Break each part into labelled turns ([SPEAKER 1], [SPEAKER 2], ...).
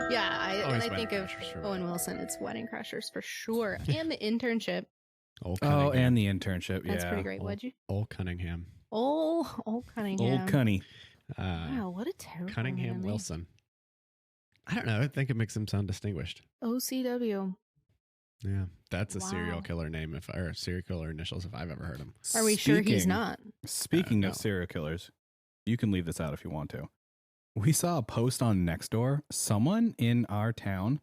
[SPEAKER 1] Yeah, when
[SPEAKER 2] Always
[SPEAKER 1] I
[SPEAKER 2] Wedding
[SPEAKER 1] think of
[SPEAKER 2] Crashers, sure.
[SPEAKER 1] Owen Wilson, it's Wedding Crashers for sure. And The Internship.
[SPEAKER 2] Old
[SPEAKER 3] Oh,
[SPEAKER 2] Cunningham.
[SPEAKER 3] and The Internship.
[SPEAKER 1] That's
[SPEAKER 3] yeah.
[SPEAKER 1] pretty great. What'd you?
[SPEAKER 2] Old Cunningham.
[SPEAKER 1] Old Cunningham.
[SPEAKER 3] Old Cunny.
[SPEAKER 1] Wow, what a terrible
[SPEAKER 2] Cunningham
[SPEAKER 1] name.
[SPEAKER 2] Wilson. I don't know. I think it makes him sound distinguished.
[SPEAKER 1] OCW.
[SPEAKER 2] Yeah, that's a serial
[SPEAKER 1] Wow.
[SPEAKER 2] killer name, or serial killer initials if I've ever heard them.
[SPEAKER 1] Are we sure he's not?
[SPEAKER 3] Speaking
[SPEAKER 2] No.
[SPEAKER 3] of serial killers, you can leave this out if you want to. We saw a post on Nextdoor. Someone in our town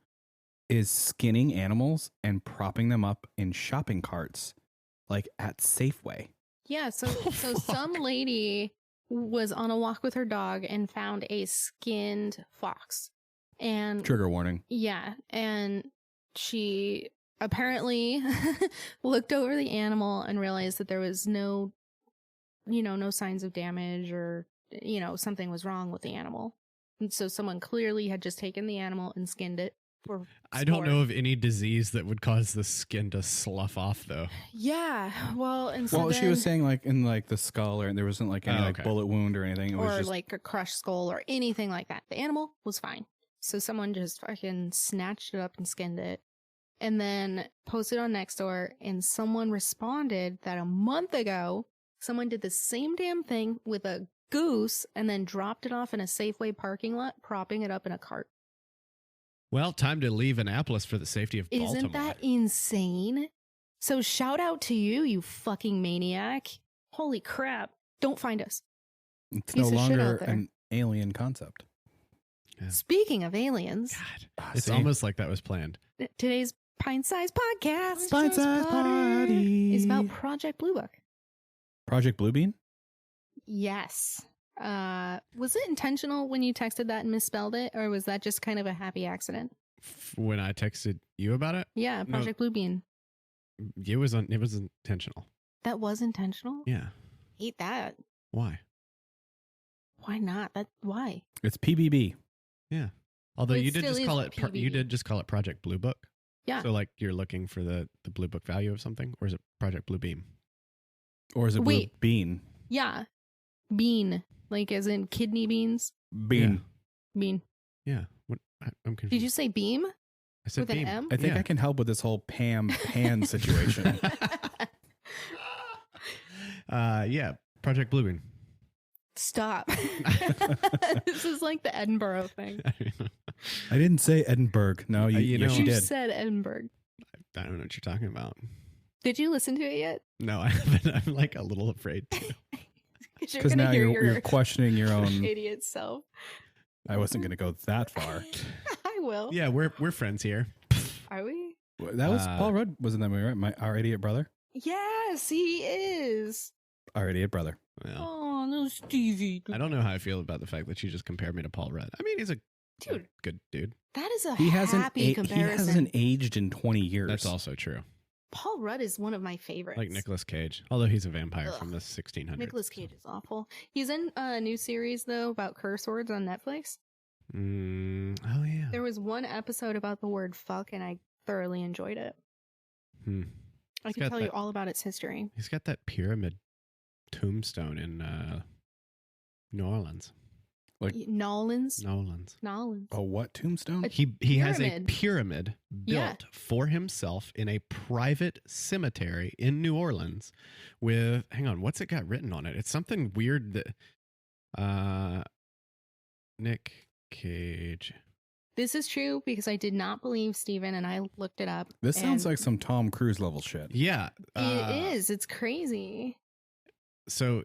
[SPEAKER 3] is skinning animals and propping them up in shopping carts, like at Safeway.
[SPEAKER 1] Yeah, so some lady was on a walk with her dog and found a skinned fox. And
[SPEAKER 3] Trigger warning.
[SPEAKER 1] yeah, and she apparently looked over the animal and realized that there was no signs of damage or, something was wrong with the animal. And so someone clearly had just taken the animal and skinned it for
[SPEAKER 2] I don't
[SPEAKER 1] sport.
[SPEAKER 2] know of any disease that would cause the skin to slough off, though.
[SPEAKER 1] Yeah, well, and so
[SPEAKER 3] Well, she
[SPEAKER 1] then-
[SPEAKER 3] was saying like in like the skull, or there wasn't like any
[SPEAKER 2] okay.
[SPEAKER 3] bullet wound or anything. It was
[SPEAKER 1] or
[SPEAKER 3] just
[SPEAKER 1] like a crushed skull or anything like that. The animal was fine. So someone just fucking snatched it up and skinned it and then posted on Nextdoor, and someone responded that a month ago, someone did the same damn thing with a goose and then dropped it off in a Safeway parking lot, propping it up in a cart.
[SPEAKER 2] Well, time to leave Annapolis for the safety of Baltimore.
[SPEAKER 1] Isn't that insane? So shout out to you, you fucking maniac. Holy crap. Don't find us.
[SPEAKER 3] it's
[SPEAKER 1] piece
[SPEAKER 3] no
[SPEAKER 1] of shit out
[SPEAKER 3] longer
[SPEAKER 1] there.
[SPEAKER 3] an alien concept.
[SPEAKER 2] Yeah.
[SPEAKER 1] Speaking of aliens,
[SPEAKER 2] God, it's
[SPEAKER 3] See?
[SPEAKER 2] almost like that was planned.
[SPEAKER 1] today's Pint-Sized Podcast
[SPEAKER 3] Pint-Sized Party
[SPEAKER 1] is about Project Blue Book.
[SPEAKER 3] Project Bluebeam.
[SPEAKER 1] Yes. Was it intentional when you texted that and misspelled it, or was that just kind of a happy accident?
[SPEAKER 2] When I texted you about it,
[SPEAKER 1] Yeah,
[SPEAKER 2] No.
[SPEAKER 1] Project Blue Bean.
[SPEAKER 2] it was intentional.
[SPEAKER 1] That was intentional?
[SPEAKER 2] Yeah.
[SPEAKER 1] Hate that.
[SPEAKER 2] Why?
[SPEAKER 1] Why not? Why?
[SPEAKER 3] It's PBB.
[SPEAKER 2] Yeah. Although
[SPEAKER 1] It
[SPEAKER 2] you did
[SPEAKER 1] still
[SPEAKER 2] just
[SPEAKER 1] is
[SPEAKER 2] call it you
[SPEAKER 1] PBB.
[SPEAKER 2] did just call it Project Blue Book.
[SPEAKER 1] Yeah.
[SPEAKER 2] So like you're looking for the Blue Book value of something, or is it Project Blue Beam?
[SPEAKER 3] Or is it Blue
[SPEAKER 1] Wait.
[SPEAKER 3] Bean?
[SPEAKER 1] Yeah. Bean. Like as in kidney beans?
[SPEAKER 3] Bean.
[SPEAKER 1] Bean.
[SPEAKER 2] Yeah. What? I'm confused.
[SPEAKER 1] Did you say beam?
[SPEAKER 2] I said
[SPEAKER 1] with an
[SPEAKER 2] beam.
[SPEAKER 1] M?
[SPEAKER 3] I think
[SPEAKER 2] Yeah.
[SPEAKER 3] I can help with this whole pan situation.
[SPEAKER 2] Yeah. Project Blue Beam.
[SPEAKER 1] Stop. This is like the Edinburgh thing.
[SPEAKER 3] I didn't say Edinburgh. No,
[SPEAKER 2] You
[SPEAKER 3] yes,
[SPEAKER 2] know-
[SPEAKER 3] you
[SPEAKER 1] You
[SPEAKER 3] did.
[SPEAKER 1] said Edinburgh.
[SPEAKER 2] I don't know what you're talking about.
[SPEAKER 1] Did you listen to it yet?
[SPEAKER 2] No, I haven't. I'm like a little afraid to.
[SPEAKER 3] Because now you're questioning your own.
[SPEAKER 1] idiot self.
[SPEAKER 3] I wasn't going to go that far.
[SPEAKER 1] I will.
[SPEAKER 2] Yeah, we're friends here.
[SPEAKER 1] Are we?
[SPEAKER 3] That was
[SPEAKER 2] Uh,
[SPEAKER 3] Paul Rudd, wasn't that movie, right? Our idiot brother.
[SPEAKER 1] Yes, he is.
[SPEAKER 3] Our idiot brother.
[SPEAKER 2] Well,
[SPEAKER 1] Oh, no, Stevie.
[SPEAKER 2] I don't know how I feel about the fact that you just compared me to Paul Rudd. I mean, he's a
[SPEAKER 1] Dude.
[SPEAKER 2] good dude.
[SPEAKER 1] That is a
[SPEAKER 3] He hasn't.
[SPEAKER 1] happy comparison.
[SPEAKER 3] He hasn't aged in 20 years.
[SPEAKER 2] That's also true.
[SPEAKER 1] Paul Rudd is one of my favorites.
[SPEAKER 2] Like Nicolas Cage, although he's a vampire
[SPEAKER 1] Ugh.
[SPEAKER 2] from the 1600s.
[SPEAKER 1] Nicolas Cage is awful. He's in a new series though about curse words on Netflix.
[SPEAKER 2] Oh yeah.
[SPEAKER 1] There was one episode about the word fuck, and I thoroughly enjoyed it.
[SPEAKER 2] Hmm.
[SPEAKER 1] I
[SPEAKER 2] He's
[SPEAKER 1] can
[SPEAKER 2] got
[SPEAKER 1] tell you
[SPEAKER 2] that-
[SPEAKER 1] all about its history.
[SPEAKER 2] He's got that pyramid tombstone in New Orleans.
[SPEAKER 3] Like-
[SPEAKER 1] Nolans.
[SPEAKER 2] Nolans.
[SPEAKER 1] Nolans.
[SPEAKER 3] A what tombstone?
[SPEAKER 2] He has a
[SPEAKER 1] Pyramid.
[SPEAKER 2] pyramid
[SPEAKER 1] Yeah.
[SPEAKER 2] built for himself in a private cemetery in New Orleans with, hang on, what's it got written on it? It's something weird that Nick Cage.
[SPEAKER 1] This is true because I did not believe Steven, and I looked it up.
[SPEAKER 3] This sounds
[SPEAKER 1] and
[SPEAKER 3] like some Tom Cruise level shit.
[SPEAKER 2] Yeah.
[SPEAKER 1] it is. It's crazy.
[SPEAKER 2] So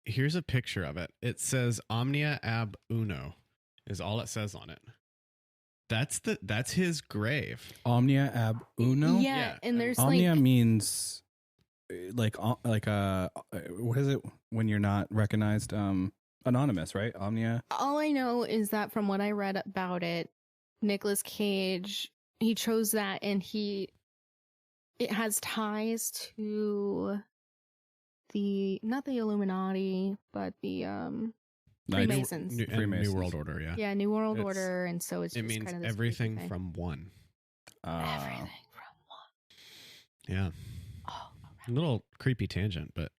[SPEAKER 2] here's a picture of it. It says Omnia ab uno is all it says on it. That's his grave.
[SPEAKER 3] Omnia ab uno.
[SPEAKER 1] Yeah,
[SPEAKER 2] Yeah.
[SPEAKER 1] and there's
[SPEAKER 3] Omnia
[SPEAKER 1] like
[SPEAKER 3] means like what is it when you're not recognized? Anonymous, right? Omnia.
[SPEAKER 1] all I know is that from what I read about it, Nicolas Cage, he chose that, and it has ties to the not the Illuminati, but the Freemasons.
[SPEAKER 2] New
[SPEAKER 3] Freemasons.
[SPEAKER 2] World Order, yeah.
[SPEAKER 1] Yeah, New World
[SPEAKER 2] It's-
[SPEAKER 1] Order, and so it's
[SPEAKER 2] It
[SPEAKER 1] just
[SPEAKER 2] means
[SPEAKER 1] kind of this
[SPEAKER 2] everything
[SPEAKER 1] creepy thing.
[SPEAKER 2] from one.
[SPEAKER 1] Everything from one.
[SPEAKER 2] Yeah.
[SPEAKER 1] Oh,
[SPEAKER 2] A little creepy tangent, but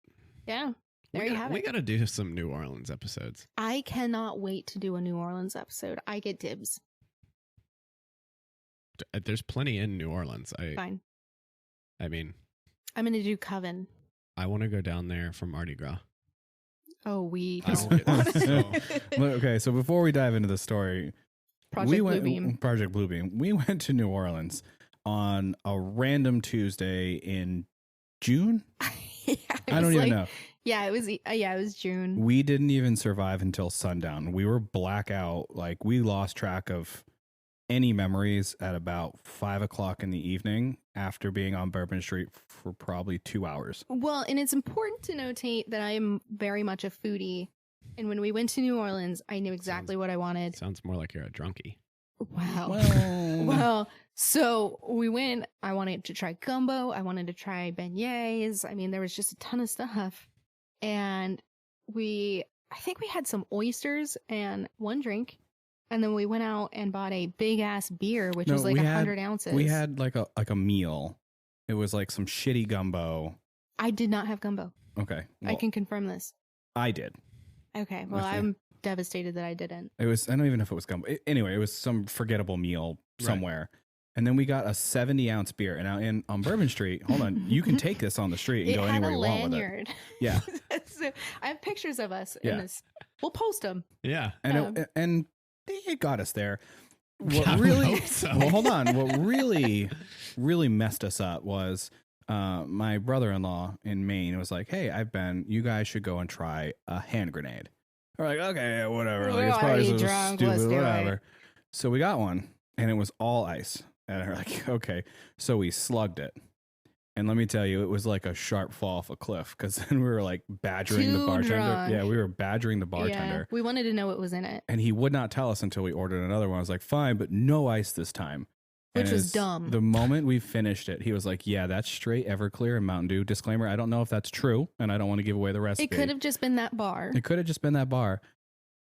[SPEAKER 1] yeah. There you have
[SPEAKER 2] we
[SPEAKER 1] it.
[SPEAKER 2] got to do some New Orleans episodes.
[SPEAKER 1] I cannot wait to do a New Orleans episode. I get dibs.
[SPEAKER 2] There's plenty in New Orleans.
[SPEAKER 1] Fine.
[SPEAKER 2] I mean,
[SPEAKER 1] I'm going to do Coven.
[SPEAKER 2] I want to go down there for Mardi Gras.
[SPEAKER 1] Oh, we
[SPEAKER 2] I
[SPEAKER 1] don't.
[SPEAKER 2] will get so-
[SPEAKER 3] Okay, so before we dive into the story,
[SPEAKER 1] Project Bluebeam.
[SPEAKER 3] Project Bluebeam. We went to New Orleans on a random Tuesday in June.
[SPEAKER 1] Yeah,
[SPEAKER 3] I don't even know.
[SPEAKER 1] Yeah, it was June.
[SPEAKER 3] We didn't even survive until sundown. We were blackout. Like, we lost track of any memories at about 5 o'clock in the evening after being on Bourbon Street for probably 2 hours.
[SPEAKER 1] Well, and it's important to notate that I am very much a foodie. And when we went to New Orleans, I knew exactly what I wanted.
[SPEAKER 2] Sounds more like you're a drunkie.
[SPEAKER 1] Wow.
[SPEAKER 3] Well,
[SPEAKER 1] Well, so we went. I wanted to try gumbo. I wanted to try beignets. I mean, there was just a ton of stuff. And I think we had some oysters and one drink. And then we went out and bought a big ass beer, which was like 100 ounces.
[SPEAKER 3] we had like a meal. It was like some shitty gumbo.
[SPEAKER 1] I did not have gumbo.
[SPEAKER 3] Okay.
[SPEAKER 1] I can confirm this.
[SPEAKER 3] I did.
[SPEAKER 1] Okay. Well,
[SPEAKER 3] Okay.
[SPEAKER 1] I'm devastated that I didn't.
[SPEAKER 3] It was, I don't even know if it was gumbo. Anyway, it was some forgettable meal somewhere. And then we got a 70-ounce beer. And on Bourbon Street, hold on, you can take this on the street and
[SPEAKER 1] It
[SPEAKER 3] go
[SPEAKER 1] had
[SPEAKER 3] anywhere
[SPEAKER 1] a
[SPEAKER 3] you want with it.
[SPEAKER 1] lanyard.
[SPEAKER 3] Yeah.
[SPEAKER 1] So I have pictures of us
[SPEAKER 3] Yeah.
[SPEAKER 1] in this. We'll post them.
[SPEAKER 2] Yeah.
[SPEAKER 3] And it got us there.
[SPEAKER 2] I
[SPEAKER 3] What
[SPEAKER 2] would
[SPEAKER 3] really?
[SPEAKER 2] hope so.
[SPEAKER 3] Well, hold on. What really messed us up was my brother-in-law in Maine was like, "Hey, you guys should go and try a hand grenade." We're like, "Okay, whatever." Like,
[SPEAKER 1] We're
[SPEAKER 3] it's probably
[SPEAKER 1] already
[SPEAKER 3] so
[SPEAKER 1] drunk,
[SPEAKER 3] stupid,
[SPEAKER 1] let's do it.
[SPEAKER 3] whatever. So we got one, and it was all ice. And we're like, "Okay." So we slugged it. And let me tell you, it was like a sharp fall off a cliff because then we were like badgering the
[SPEAKER 1] Too
[SPEAKER 3] bartender.
[SPEAKER 1] drunk.
[SPEAKER 3] Yeah, we were badgering the
[SPEAKER 1] Yeah.
[SPEAKER 3] bartender.
[SPEAKER 1] We wanted to know what was in it.
[SPEAKER 3] And he would not tell us until we ordered another one. I was like, fine, but no ice this time.
[SPEAKER 1] Which
[SPEAKER 3] And
[SPEAKER 1] was
[SPEAKER 3] as
[SPEAKER 1] dumb.
[SPEAKER 3] The moment we finished it, he was like, yeah, that's straight Everclear and Mountain Dew. Disclaimer, I don't know if that's true, and I don't want to give away the recipe.
[SPEAKER 1] It could have just been that bar.
[SPEAKER 3] It could have just been that bar.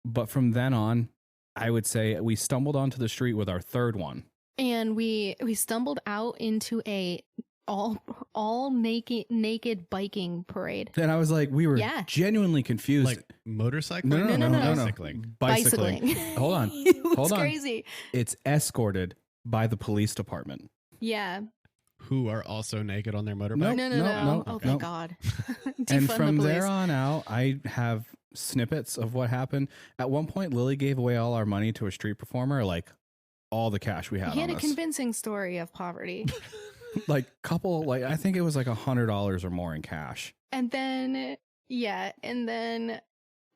[SPEAKER 3] But from then on, I would say we stumbled onto the street with our third one.
[SPEAKER 1] And we stumbled out into a all naked biking parade.
[SPEAKER 3] And I was like, we were
[SPEAKER 1] Yeah.
[SPEAKER 3] genuinely confused.
[SPEAKER 2] Like motorcycling?
[SPEAKER 3] No.
[SPEAKER 2] Bicycling.
[SPEAKER 3] Bicycling. Hold on.
[SPEAKER 1] It was
[SPEAKER 3] Hold on.
[SPEAKER 1] crazy.
[SPEAKER 3] It's escorted by the police department.
[SPEAKER 1] Yeah.
[SPEAKER 2] Who are also naked on their motorbike?
[SPEAKER 3] Nope.
[SPEAKER 1] No. Oh,
[SPEAKER 3] no.
[SPEAKER 1] thank God.
[SPEAKER 3] And
[SPEAKER 1] Defund the
[SPEAKER 3] from there
[SPEAKER 1] police.
[SPEAKER 3] on out, I have snippets of what happened. At one point, Lily gave away all our money to a street performer, like all the cash we had
[SPEAKER 1] He had
[SPEAKER 3] on
[SPEAKER 1] a
[SPEAKER 3] us.
[SPEAKER 1] convincing story of poverty.
[SPEAKER 3] I think it was like $100 or more in cash.
[SPEAKER 1] And then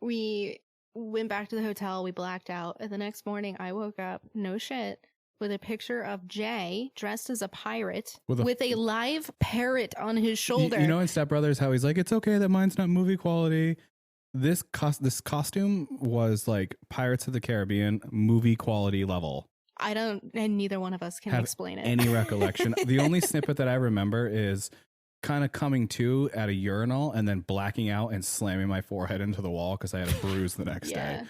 [SPEAKER 1] we went back to the hotel. We blacked out. And the next morning, I woke up, no shit, with a picture of Jay dressed as a pirate with a live parrot on his shoulder.
[SPEAKER 3] You know in Step Brothers how he's like, it's okay that mine's not movie quality. This costume was like Pirates of the Caribbean movie quality level.
[SPEAKER 1] and neither one of us can
[SPEAKER 3] Have
[SPEAKER 1] explain it.
[SPEAKER 3] Any recollection? The only snippet that I remember is kind of coming to at a urinal and then blacking out and slamming my forehead into the wall because I had a bruise the next day.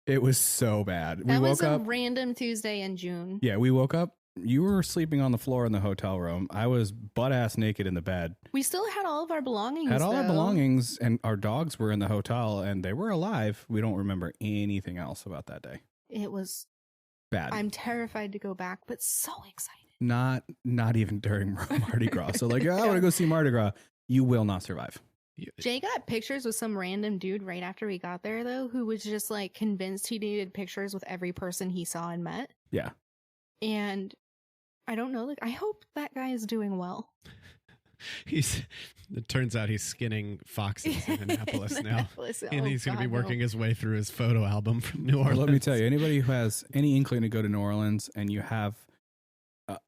[SPEAKER 3] It was so bad.
[SPEAKER 1] That was
[SPEAKER 3] woke
[SPEAKER 1] a
[SPEAKER 3] up.
[SPEAKER 1] random Tuesday in June.
[SPEAKER 3] Yeah, we woke up. You were sleeping on the floor in the hotel room. I was butt ass naked in the bed.
[SPEAKER 1] We still had all of our belongings.
[SPEAKER 3] Had all our
[SPEAKER 1] though.
[SPEAKER 3] belongings, and our dogs were in the hotel, and they were alive. We don't remember anything else about that day.
[SPEAKER 1] It was
[SPEAKER 3] Bad.
[SPEAKER 1] I'm terrified to go back, but so excited.
[SPEAKER 3] Not even during Mardi Gras. So like, I want to go see Mardi Gras. You will not survive.
[SPEAKER 1] Jay got pictures with some random dude right after we got there, though, who was just like convinced he needed pictures with every person he saw and met.
[SPEAKER 3] Yeah.
[SPEAKER 1] And I don't know. Like, I hope that guy is doing well.
[SPEAKER 2] It turns out he's skinning foxes in Annapolis now.
[SPEAKER 1] Annapolis.
[SPEAKER 2] And
[SPEAKER 1] Oh,
[SPEAKER 2] he's going to be
[SPEAKER 1] God, no.
[SPEAKER 2] working his way through his photo album from New Orleans.
[SPEAKER 3] Let me tell you, anybody who has any inkling to go to New Orleans and you have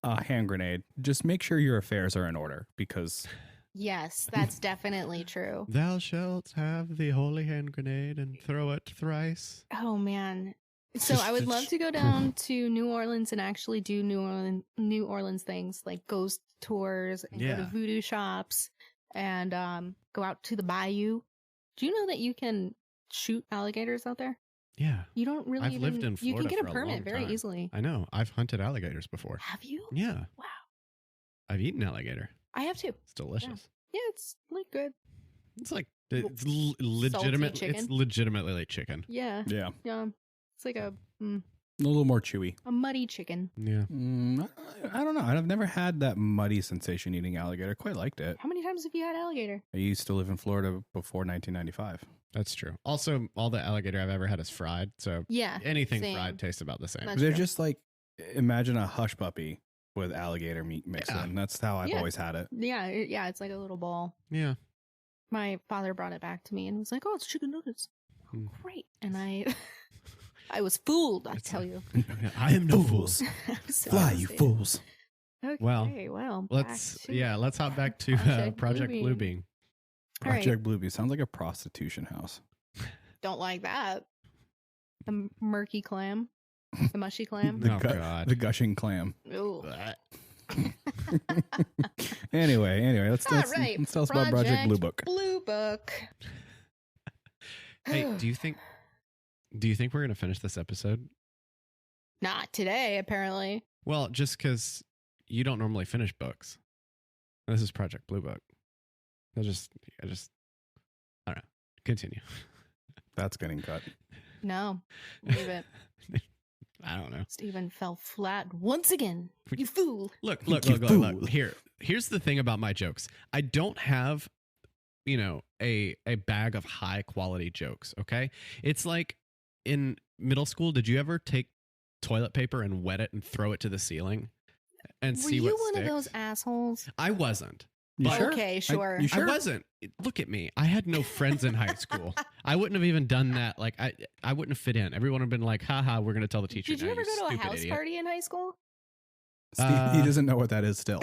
[SPEAKER 3] a hand grenade, just make sure your affairs are in order because
[SPEAKER 1] Yes, that's definitely true.
[SPEAKER 2] Thou shalt have the holy hand grenade and throw it thrice.
[SPEAKER 1] Oh, man. So I would love to go down to New Orleans and actually do New Orleans things like ghost tours and go to
[SPEAKER 2] Yeah.
[SPEAKER 1] voodoo shops and go out to the bayou. Do you know that you can shoot alligators out there?
[SPEAKER 2] Yeah.
[SPEAKER 1] You don't really
[SPEAKER 2] I've lived in
[SPEAKER 1] you can
[SPEAKER 2] Florida
[SPEAKER 1] get a
[SPEAKER 2] for a
[SPEAKER 1] permit
[SPEAKER 2] long
[SPEAKER 1] very
[SPEAKER 2] time.
[SPEAKER 1] easily.
[SPEAKER 2] I know. I've hunted alligators before.
[SPEAKER 1] Have you?
[SPEAKER 2] Yeah.
[SPEAKER 1] Wow.
[SPEAKER 2] I've eaten alligator.
[SPEAKER 1] I have too.
[SPEAKER 2] It's delicious.
[SPEAKER 1] Yeah, it's like good.
[SPEAKER 2] It's like it's legitimate.
[SPEAKER 1] chicken.
[SPEAKER 2] It's legitimately like chicken.
[SPEAKER 1] Yeah.
[SPEAKER 3] Yeah.
[SPEAKER 1] Yeah. It's like a
[SPEAKER 3] A little more chewy.
[SPEAKER 1] muddy chicken.
[SPEAKER 2] Yeah.
[SPEAKER 3] I don't know. I've never had that muddy sensation eating alligator. Quite liked it.
[SPEAKER 1] How many times have you had alligator?
[SPEAKER 3] I used to live in Florida before 1995.
[SPEAKER 2] That's true. Also, all the alligator I've ever had is fried. So
[SPEAKER 1] Yeah.
[SPEAKER 2] anything
[SPEAKER 1] same.
[SPEAKER 2] fried tastes about the same.
[SPEAKER 1] That's
[SPEAKER 3] They're
[SPEAKER 1] true.
[SPEAKER 3] just like, imagine a hush puppy with alligator meat mixed
[SPEAKER 2] Yeah.
[SPEAKER 3] in. That's how I've
[SPEAKER 1] Yeah.
[SPEAKER 3] always had it.
[SPEAKER 1] Yeah, it's like a little ball.
[SPEAKER 2] Yeah.
[SPEAKER 1] My father brought it back to me and was like, "Oh, it's chicken nuggets."
[SPEAKER 2] Hmm.
[SPEAKER 1] Great. And I I was fooled, I
[SPEAKER 2] It's
[SPEAKER 1] tell
[SPEAKER 2] a-
[SPEAKER 1] you.
[SPEAKER 2] I am no
[SPEAKER 3] Fools.
[SPEAKER 2] fool.
[SPEAKER 1] I was so
[SPEAKER 3] Fly, you
[SPEAKER 1] devastated.
[SPEAKER 3] fools.
[SPEAKER 1] Okay,
[SPEAKER 2] Well,
[SPEAKER 1] back
[SPEAKER 2] let's
[SPEAKER 1] to-
[SPEAKER 2] let's hop back to Project Bluebeam.
[SPEAKER 1] All right.
[SPEAKER 3] Project Bluebeam sounds like a prostitution house.
[SPEAKER 1] Don't like that. The murky clam. The mushy clam.
[SPEAKER 3] The
[SPEAKER 2] Oh, God.
[SPEAKER 3] The gushing clam.
[SPEAKER 1] Ooh.
[SPEAKER 3] Anyway, let's
[SPEAKER 1] All right,
[SPEAKER 3] let's tell us about Project Blue Book.
[SPEAKER 1] Blue Book.
[SPEAKER 2] Hey, do you think we're gonna finish this episode?
[SPEAKER 1] Not today, apparently.
[SPEAKER 2] Well, just because you don't normally finish books. This is Project Blue Book. I don't know. Continue.
[SPEAKER 3] That's getting cut.
[SPEAKER 1] No. Leave it.
[SPEAKER 2] I don't know.
[SPEAKER 1] Stephen fell flat once again. You fool.
[SPEAKER 2] Look.
[SPEAKER 3] You fool.
[SPEAKER 2] Here's the thing about my jokes. I don't have, a bag of high quality jokes. Okay. It's like in middle school. Did you ever take toilet paper and wet it and throw it to the ceiling and
[SPEAKER 1] Were
[SPEAKER 2] see
[SPEAKER 1] you
[SPEAKER 2] what
[SPEAKER 1] one
[SPEAKER 2] sticks?
[SPEAKER 1] of those assholes?
[SPEAKER 2] I wasn't.
[SPEAKER 3] You
[SPEAKER 2] But-
[SPEAKER 3] sure?
[SPEAKER 1] Okay, sure.
[SPEAKER 3] You sure?
[SPEAKER 2] I wasn't. Look at me. I had no friends in high school. I wouldn't have even done that. Like I wouldn't have fit in. Everyone would have been like, haha, we're going to tell the teacher.
[SPEAKER 1] Did you
[SPEAKER 2] now,
[SPEAKER 1] ever go to a
[SPEAKER 2] stupid
[SPEAKER 1] house
[SPEAKER 2] idiot."
[SPEAKER 1] party in high school?
[SPEAKER 3] Steve, he doesn't know what that is still.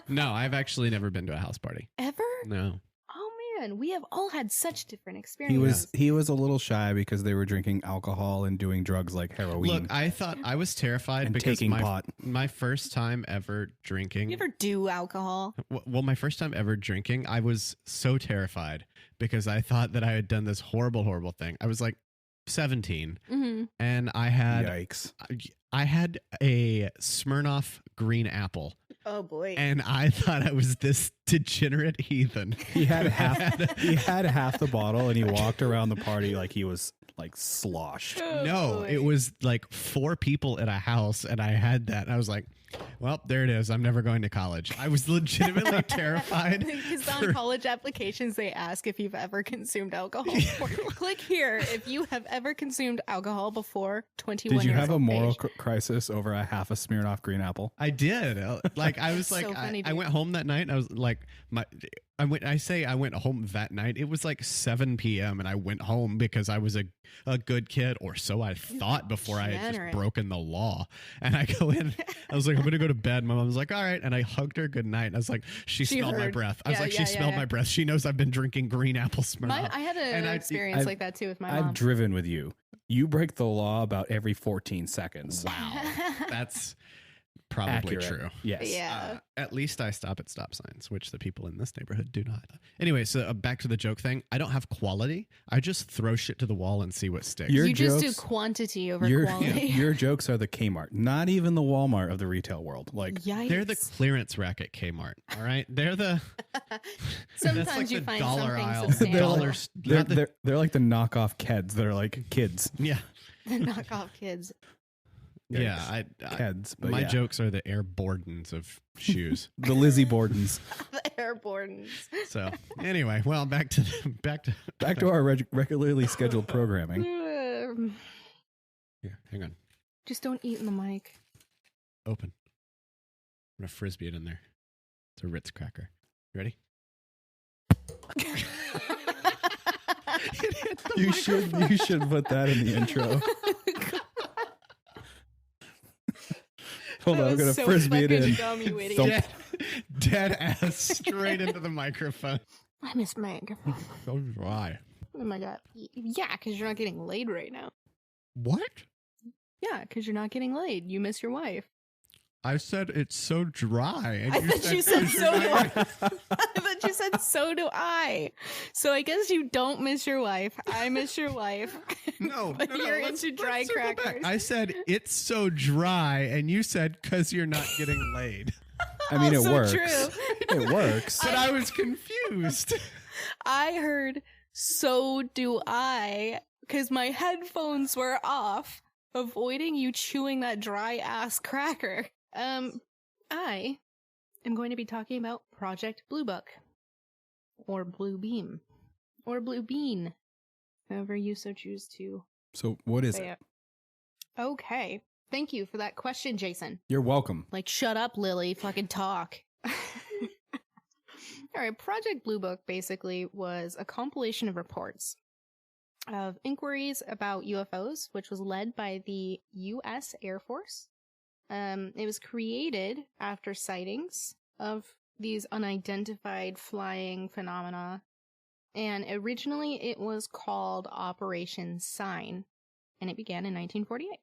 [SPEAKER 2] No, I've actually never been to a house party.
[SPEAKER 1] Ever?
[SPEAKER 2] No.
[SPEAKER 1] Oh man, we have all had such different
[SPEAKER 3] He
[SPEAKER 1] experiences.
[SPEAKER 3] was a little shy because they were drinking alcohol and doing drugs like heroin.
[SPEAKER 2] Look, I thought I was terrified
[SPEAKER 3] and
[SPEAKER 2] because
[SPEAKER 3] taking pot.
[SPEAKER 2] my first time ever drinking.
[SPEAKER 1] You ever do alcohol?
[SPEAKER 2] Well, my first time ever drinking, I was so terrified because I thought that I had done this horrible, horrible thing. I was like 17
[SPEAKER 1] Mm-hmm.
[SPEAKER 2] and I had
[SPEAKER 3] Yikes.
[SPEAKER 2] I had a Smirnoff green apple.
[SPEAKER 1] Oh boy.
[SPEAKER 2] And I thought I was this degenerate heathen.
[SPEAKER 3] He had half the bottle and he walked around the party like he was like sloshed.
[SPEAKER 1] Oh,
[SPEAKER 2] No,
[SPEAKER 1] boy.
[SPEAKER 2] it was like 4 people at a house, and I had that. I was like, well, there it is. I'm never going to college. I was legitimately terrified.
[SPEAKER 1] Because on
[SPEAKER 2] for-
[SPEAKER 1] college applications, they ask if you've ever consumed alcohol. Click here if you have ever consumed alcohol before 21
[SPEAKER 3] Did you
[SPEAKER 1] years
[SPEAKER 3] have a
[SPEAKER 1] of
[SPEAKER 3] moral
[SPEAKER 1] age.
[SPEAKER 3] crisis over a half a Smirnoff green apple?
[SPEAKER 2] I did. Like, I was
[SPEAKER 1] So
[SPEAKER 2] like,
[SPEAKER 1] funny,
[SPEAKER 2] I
[SPEAKER 1] dude.
[SPEAKER 2] went home that night, and I was like, I went home that night. It was like 7 p.m. and I went home because I was a good kid, or so I thought before I had just
[SPEAKER 1] Degenerate.
[SPEAKER 2] broken the law. And I go in, I was like, I'm going to go to bed. My mom was like, all right. And I hugged her good night. And I was like, she smelled my
[SPEAKER 1] heard.
[SPEAKER 2] breath. I was
[SPEAKER 1] Yeah,
[SPEAKER 2] like,
[SPEAKER 1] yeah,
[SPEAKER 2] she smelled
[SPEAKER 1] yeah.
[SPEAKER 2] my breath. She knows I've been drinking green apple Smirnoff.
[SPEAKER 1] I had an
[SPEAKER 2] And
[SPEAKER 1] experience
[SPEAKER 3] I've-
[SPEAKER 1] like that too with my
[SPEAKER 3] I've
[SPEAKER 1] mom.
[SPEAKER 3] driven with you. You break the law about every 14 seconds.
[SPEAKER 2] Wow. That's probably
[SPEAKER 3] Accurate.
[SPEAKER 2] true.
[SPEAKER 3] Yes.
[SPEAKER 1] Yeah.
[SPEAKER 2] At least I stop at stop signs, which the people in this neighborhood do not. Anyway, so back to the joke thing. I don't have quality. I just throw shit to the wall and see what sticks.
[SPEAKER 3] Your
[SPEAKER 1] you just do
[SPEAKER 3] jokes-
[SPEAKER 1] quantity over
[SPEAKER 3] Your,
[SPEAKER 1] quality.
[SPEAKER 3] your jokes are the Kmart, not even the Walmart of the retail world. Like,
[SPEAKER 1] Yikes.
[SPEAKER 2] They're the clearance rack at Kmart. All right, they're the.
[SPEAKER 1] Sometimes
[SPEAKER 2] that's like
[SPEAKER 1] you
[SPEAKER 2] the
[SPEAKER 1] find
[SPEAKER 2] dollar
[SPEAKER 1] something
[SPEAKER 2] aisle.
[SPEAKER 1] substantial.
[SPEAKER 2] Dollars.
[SPEAKER 3] they're,
[SPEAKER 2] not the-
[SPEAKER 3] they're like the knockoff kids that are like kids.
[SPEAKER 2] yeah,
[SPEAKER 1] The knockoff kids.
[SPEAKER 2] yeah.
[SPEAKER 3] Kids. But
[SPEAKER 2] my
[SPEAKER 3] yeah.
[SPEAKER 2] jokes are the Air Bordens of shoes.
[SPEAKER 3] The Lizzie Bordens.
[SPEAKER 1] The airborne.
[SPEAKER 2] So anyway, well, back to
[SPEAKER 3] Back to our regularly scheduled programming.
[SPEAKER 2] Here, hang on.
[SPEAKER 1] Just don't eat in the mic.
[SPEAKER 2] Open. I'm gonna frisbee it in there. It's a Ritz cracker. You ready?
[SPEAKER 3] You should put that in the intro. Hold on, I'm gonna frisbee it in.
[SPEAKER 1] Dumb, you idiot.
[SPEAKER 3] Thump.
[SPEAKER 2] Dead ass straight into the microphone.
[SPEAKER 1] I miss Meg.
[SPEAKER 2] So dry.
[SPEAKER 1] Oh my god. Yeah, because you're not getting laid right now.
[SPEAKER 2] What?
[SPEAKER 1] Yeah, because you're not getting laid. You miss your wife.
[SPEAKER 2] I said it's so dry. And
[SPEAKER 1] I thought you said
[SPEAKER 2] 'cause
[SPEAKER 1] so
[SPEAKER 2] you're
[SPEAKER 1] do
[SPEAKER 2] not-
[SPEAKER 1] I. I thought you said so do I. So I guess you don't miss your wife. I miss your wife.
[SPEAKER 2] No,
[SPEAKER 1] But
[SPEAKER 2] no,
[SPEAKER 1] you're
[SPEAKER 2] let's-
[SPEAKER 1] into dry
[SPEAKER 2] let's circle back.
[SPEAKER 1] crackers.
[SPEAKER 2] I said it's so dry, and you said because you're not getting laid.
[SPEAKER 3] I mean, it
[SPEAKER 1] Also
[SPEAKER 3] works.
[SPEAKER 1] true.
[SPEAKER 3] It works.
[SPEAKER 2] But I was confused.
[SPEAKER 1] I heard so do I because my headphones were off, avoiding you chewing that dry ass cracker. I am going to be talking about Project Blue Book, or Blue Beam, or Blue Bean, however you so choose to
[SPEAKER 3] So what is
[SPEAKER 1] say
[SPEAKER 3] it?
[SPEAKER 1] it. Okay. Thank you for that question, Jason.
[SPEAKER 3] You're welcome.
[SPEAKER 1] Like, shut up, Lily. Fucking talk. All right. Project Blue Book basically was a compilation of reports of inquiries about UFOs, which was led by the U.S. Air Force. It was created after sightings of these unidentified flying phenomena. And originally it was called Operation Sign, and it began in 1948.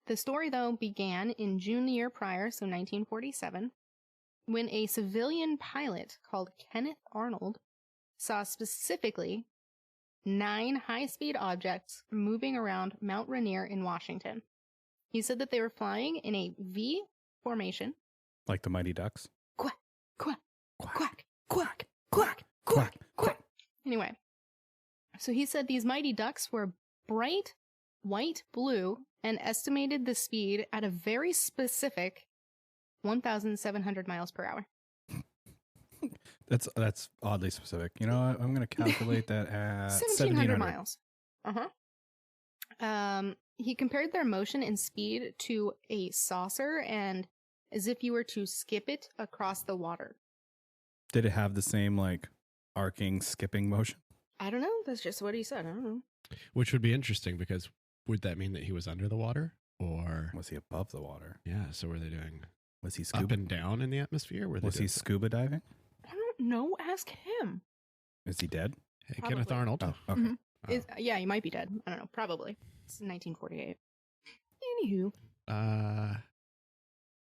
[SPEAKER 1] The story, though, began in June the year prior, so 1947, when a civilian pilot called Kenneth Arnold saw specifically 9 high-speed objects moving around Mount Rainier in Washington. He said that they were flying in a V formation.
[SPEAKER 3] Like the Mighty Ducks.
[SPEAKER 1] Quack, quack,
[SPEAKER 3] Quack.
[SPEAKER 1] quack, quack, quack,
[SPEAKER 3] Quack.
[SPEAKER 1] quack. Anyway, so he said these mighty ducks were bright white blue and estimated the speed at a very specific 1,700 miles per hour.
[SPEAKER 3] That's oddly specific. You know what? I'm going to calculate that at
[SPEAKER 1] 1,700 miles. He compared their motion and speed to a saucer and as if you were to skip it across the water.
[SPEAKER 3] Did it have the same like arcing, skipping motion?
[SPEAKER 1] I don't know. That's just what he said. I don't know.
[SPEAKER 2] Which would be interesting because would that mean that he was under the water? Or,
[SPEAKER 3] Was he above the water?
[SPEAKER 2] yeah, so were they doing
[SPEAKER 3] Was he
[SPEAKER 2] up
[SPEAKER 3] scuba?
[SPEAKER 2] and down in the atmosphere? Were they
[SPEAKER 3] Was he
[SPEAKER 2] doing-
[SPEAKER 3] scuba diving?
[SPEAKER 1] I don't know. Ask him.
[SPEAKER 3] Is he dead?
[SPEAKER 2] Hey, Kenneth
[SPEAKER 1] Probably.
[SPEAKER 2] Arnold.
[SPEAKER 3] Oh, okay.
[SPEAKER 1] Mhm.
[SPEAKER 2] Oh.
[SPEAKER 1] Yeah, he might be dead. I don't know. Probably. It's 1948. Anywho,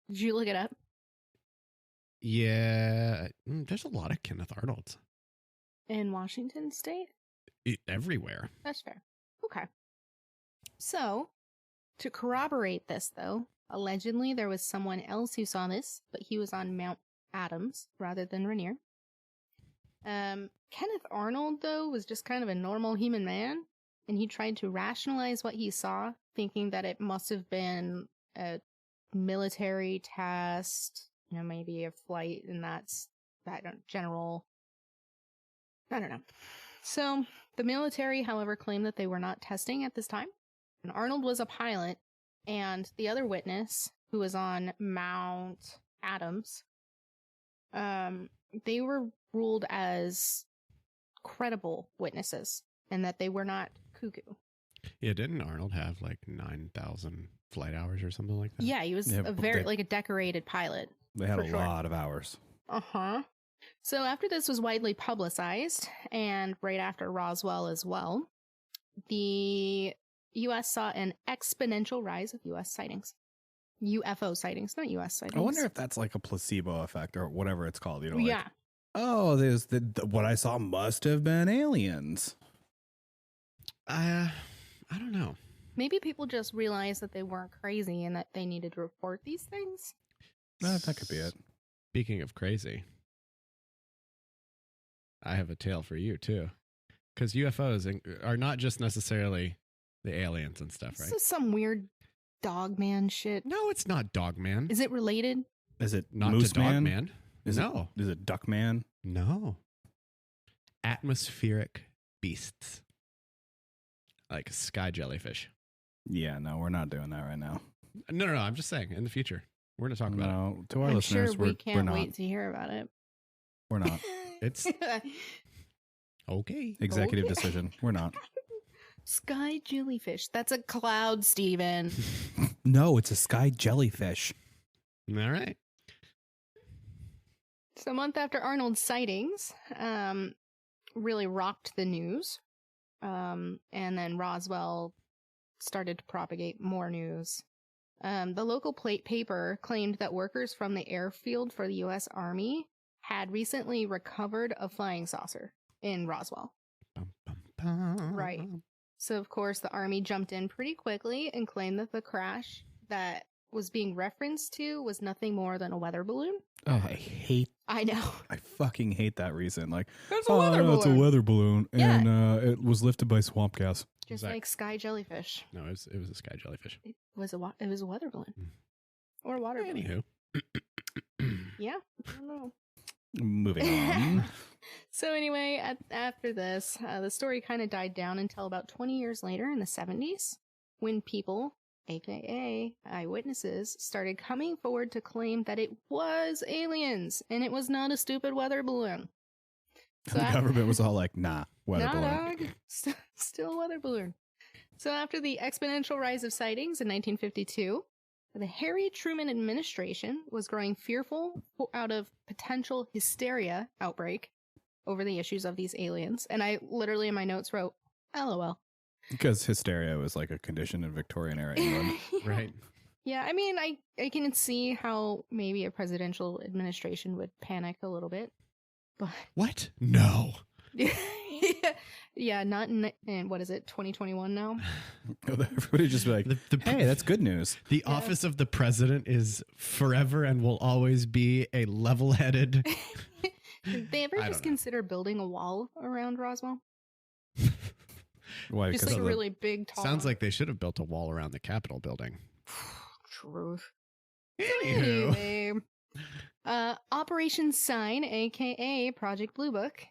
[SPEAKER 1] did you look it up?
[SPEAKER 2] Yeah, there's a lot of Kenneth Arnolds
[SPEAKER 1] In Washington State?
[SPEAKER 2] everywhere.
[SPEAKER 1] That's fair. Okay. So, to corroborate this, though, allegedly there was someone else who saw this, but he was on Mount Adams rather than Rainier. Kenneth Arnold, though, was just kind of a normal human man, and he tried to rationalize what he saw, thinking that it must have been a military test, maybe a flight, and that's, general. I don't know. So, the military, however, claimed that they were not testing at this time. And Arnold was a pilot, and the other witness, who was on Mount Adams, they were ruled as credible witnesses, and that they were not cuckoo.
[SPEAKER 2] Yeah, didn't Arnold have like 9,000 flight hours or something like that?
[SPEAKER 1] Yeah, he was
[SPEAKER 3] Yeah,
[SPEAKER 1] a
[SPEAKER 3] but
[SPEAKER 1] very,
[SPEAKER 3] they-
[SPEAKER 1] a decorated pilot.
[SPEAKER 3] They had
[SPEAKER 1] For
[SPEAKER 3] a
[SPEAKER 1] sure.
[SPEAKER 3] lot of hours.
[SPEAKER 1] Uh-huh. So after this was widely publicized, and right after Roswell as well, the U.S. saw an exponential rise of U.S. sightings. UFO sightings, not U.S. sightings.
[SPEAKER 3] I wonder if that's like a placebo effect or whatever it's called. You know, like,
[SPEAKER 1] yeah.
[SPEAKER 3] oh, there's what I saw must have been aliens.
[SPEAKER 2] I don't know.
[SPEAKER 1] Maybe people just realized that they weren't crazy and that they needed to report these things.
[SPEAKER 3] That could be it.
[SPEAKER 2] Speaking of crazy, I have a tale for you too. Because UFOs are not just necessarily the aliens and stuff,
[SPEAKER 1] This
[SPEAKER 2] right?
[SPEAKER 1] is some weird dogman shit.
[SPEAKER 2] No, it's not Dogman.
[SPEAKER 1] Is it related?
[SPEAKER 3] Is it
[SPEAKER 2] Not
[SPEAKER 3] Moose
[SPEAKER 2] to
[SPEAKER 3] Man?
[SPEAKER 2] Dogman.
[SPEAKER 3] Is
[SPEAKER 2] No.
[SPEAKER 3] Is it Duck Man?
[SPEAKER 2] No. Atmospheric beasts. Like sky jellyfish.
[SPEAKER 3] Yeah, no, we're not doing that right now.
[SPEAKER 2] No, I'm just saying in the future. We're going to talk about it.
[SPEAKER 3] No, to our
[SPEAKER 1] I'm
[SPEAKER 3] listeners,
[SPEAKER 1] sure
[SPEAKER 3] we're
[SPEAKER 1] we can't
[SPEAKER 3] not.
[SPEAKER 1] wait to hear about it.
[SPEAKER 3] We're not.
[SPEAKER 2] It's okay.
[SPEAKER 3] Executive
[SPEAKER 1] Okay.
[SPEAKER 3] decision. We're not.
[SPEAKER 1] Sky jellyfish. That's a cloud, Steven.
[SPEAKER 3] No, it's a sky jellyfish.
[SPEAKER 2] All right.
[SPEAKER 1] So a month after Arnold's sightings, really rocked the news. And then Roswell started to propagate more news The local paper claimed that workers from the airfield for the U.S. Army had recently recovered a flying saucer in Roswell.
[SPEAKER 2] Bum, bum, bum.
[SPEAKER 1] Right. So, of course, the Army jumped in pretty quickly and claimed that the crash that was being referenced to was nothing more than a weather balloon.
[SPEAKER 3] Oh,
[SPEAKER 1] I know.
[SPEAKER 3] I fucking hate that reason. Like,
[SPEAKER 1] It's a weather balloon.
[SPEAKER 3] It's a weather balloon,
[SPEAKER 1] Yeah.
[SPEAKER 3] and it was lifted by swamp gas.
[SPEAKER 1] Just
[SPEAKER 2] Exact-
[SPEAKER 1] like sky jellyfish.
[SPEAKER 2] No, it was a sky jellyfish.
[SPEAKER 1] It was a weather balloon. Or a water balloon.
[SPEAKER 2] Anywho.
[SPEAKER 1] Yeah, I don't know.
[SPEAKER 3] Moving on.
[SPEAKER 1] So anyway, after this, the story kind of died down until about 20 years later in the 70s, when people, aka eyewitnesses, started coming forward to claim that it was aliens and it was not a stupid weather balloon. So
[SPEAKER 3] The government was all like, nah, weather
[SPEAKER 1] Nah,
[SPEAKER 3] balloon.
[SPEAKER 1] dog. Still a weather balloon. So after the exponential rise of sightings in 1952, the Harry Truman administration was growing fearful out of potential hysteria outbreak over the issues of these aliens. And I literally in my notes wrote, LOL.
[SPEAKER 3] Because hysteria was like a condition in Victorian era England.
[SPEAKER 2] Right.
[SPEAKER 1] Yeah, I mean, I can see how maybe a presidential administration would panic a little bit. But
[SPEAKER 2] What? No.
[SPEAKER 1] yeah, not in what is it, 2021 now?
[SPEAKER 3] Everybody just be like, hey, that's good news.
[SPEAKER 2] The office of the president is forever and will always be a level-headed.
[SPEAKER 1] Did they ever
[SPEAKER 2] I
[SPEAKER 1] just
[SPEAKER 2] don't know.
[SPEAKER 1] consider building a wall around Roswell?
[SPEAKER 3] Why?
[SPEAKER 1] Just
[SPEAKER 3] Because
[SPEAKER 1] like a
[SPEAKER 3] of the-
[SPEAKER 1] really big, tall
[SPEAKER 2] Sounds
[SPEAKER 1] one.
[SPEAKER 2] like they should have built a wall around the Capitol building.
[SPEAKER 1] Truth.
[SPEAKER 2] Anywho.
[SPEAKER 1] Anyway, Operation Sign, aka Project Blue Book.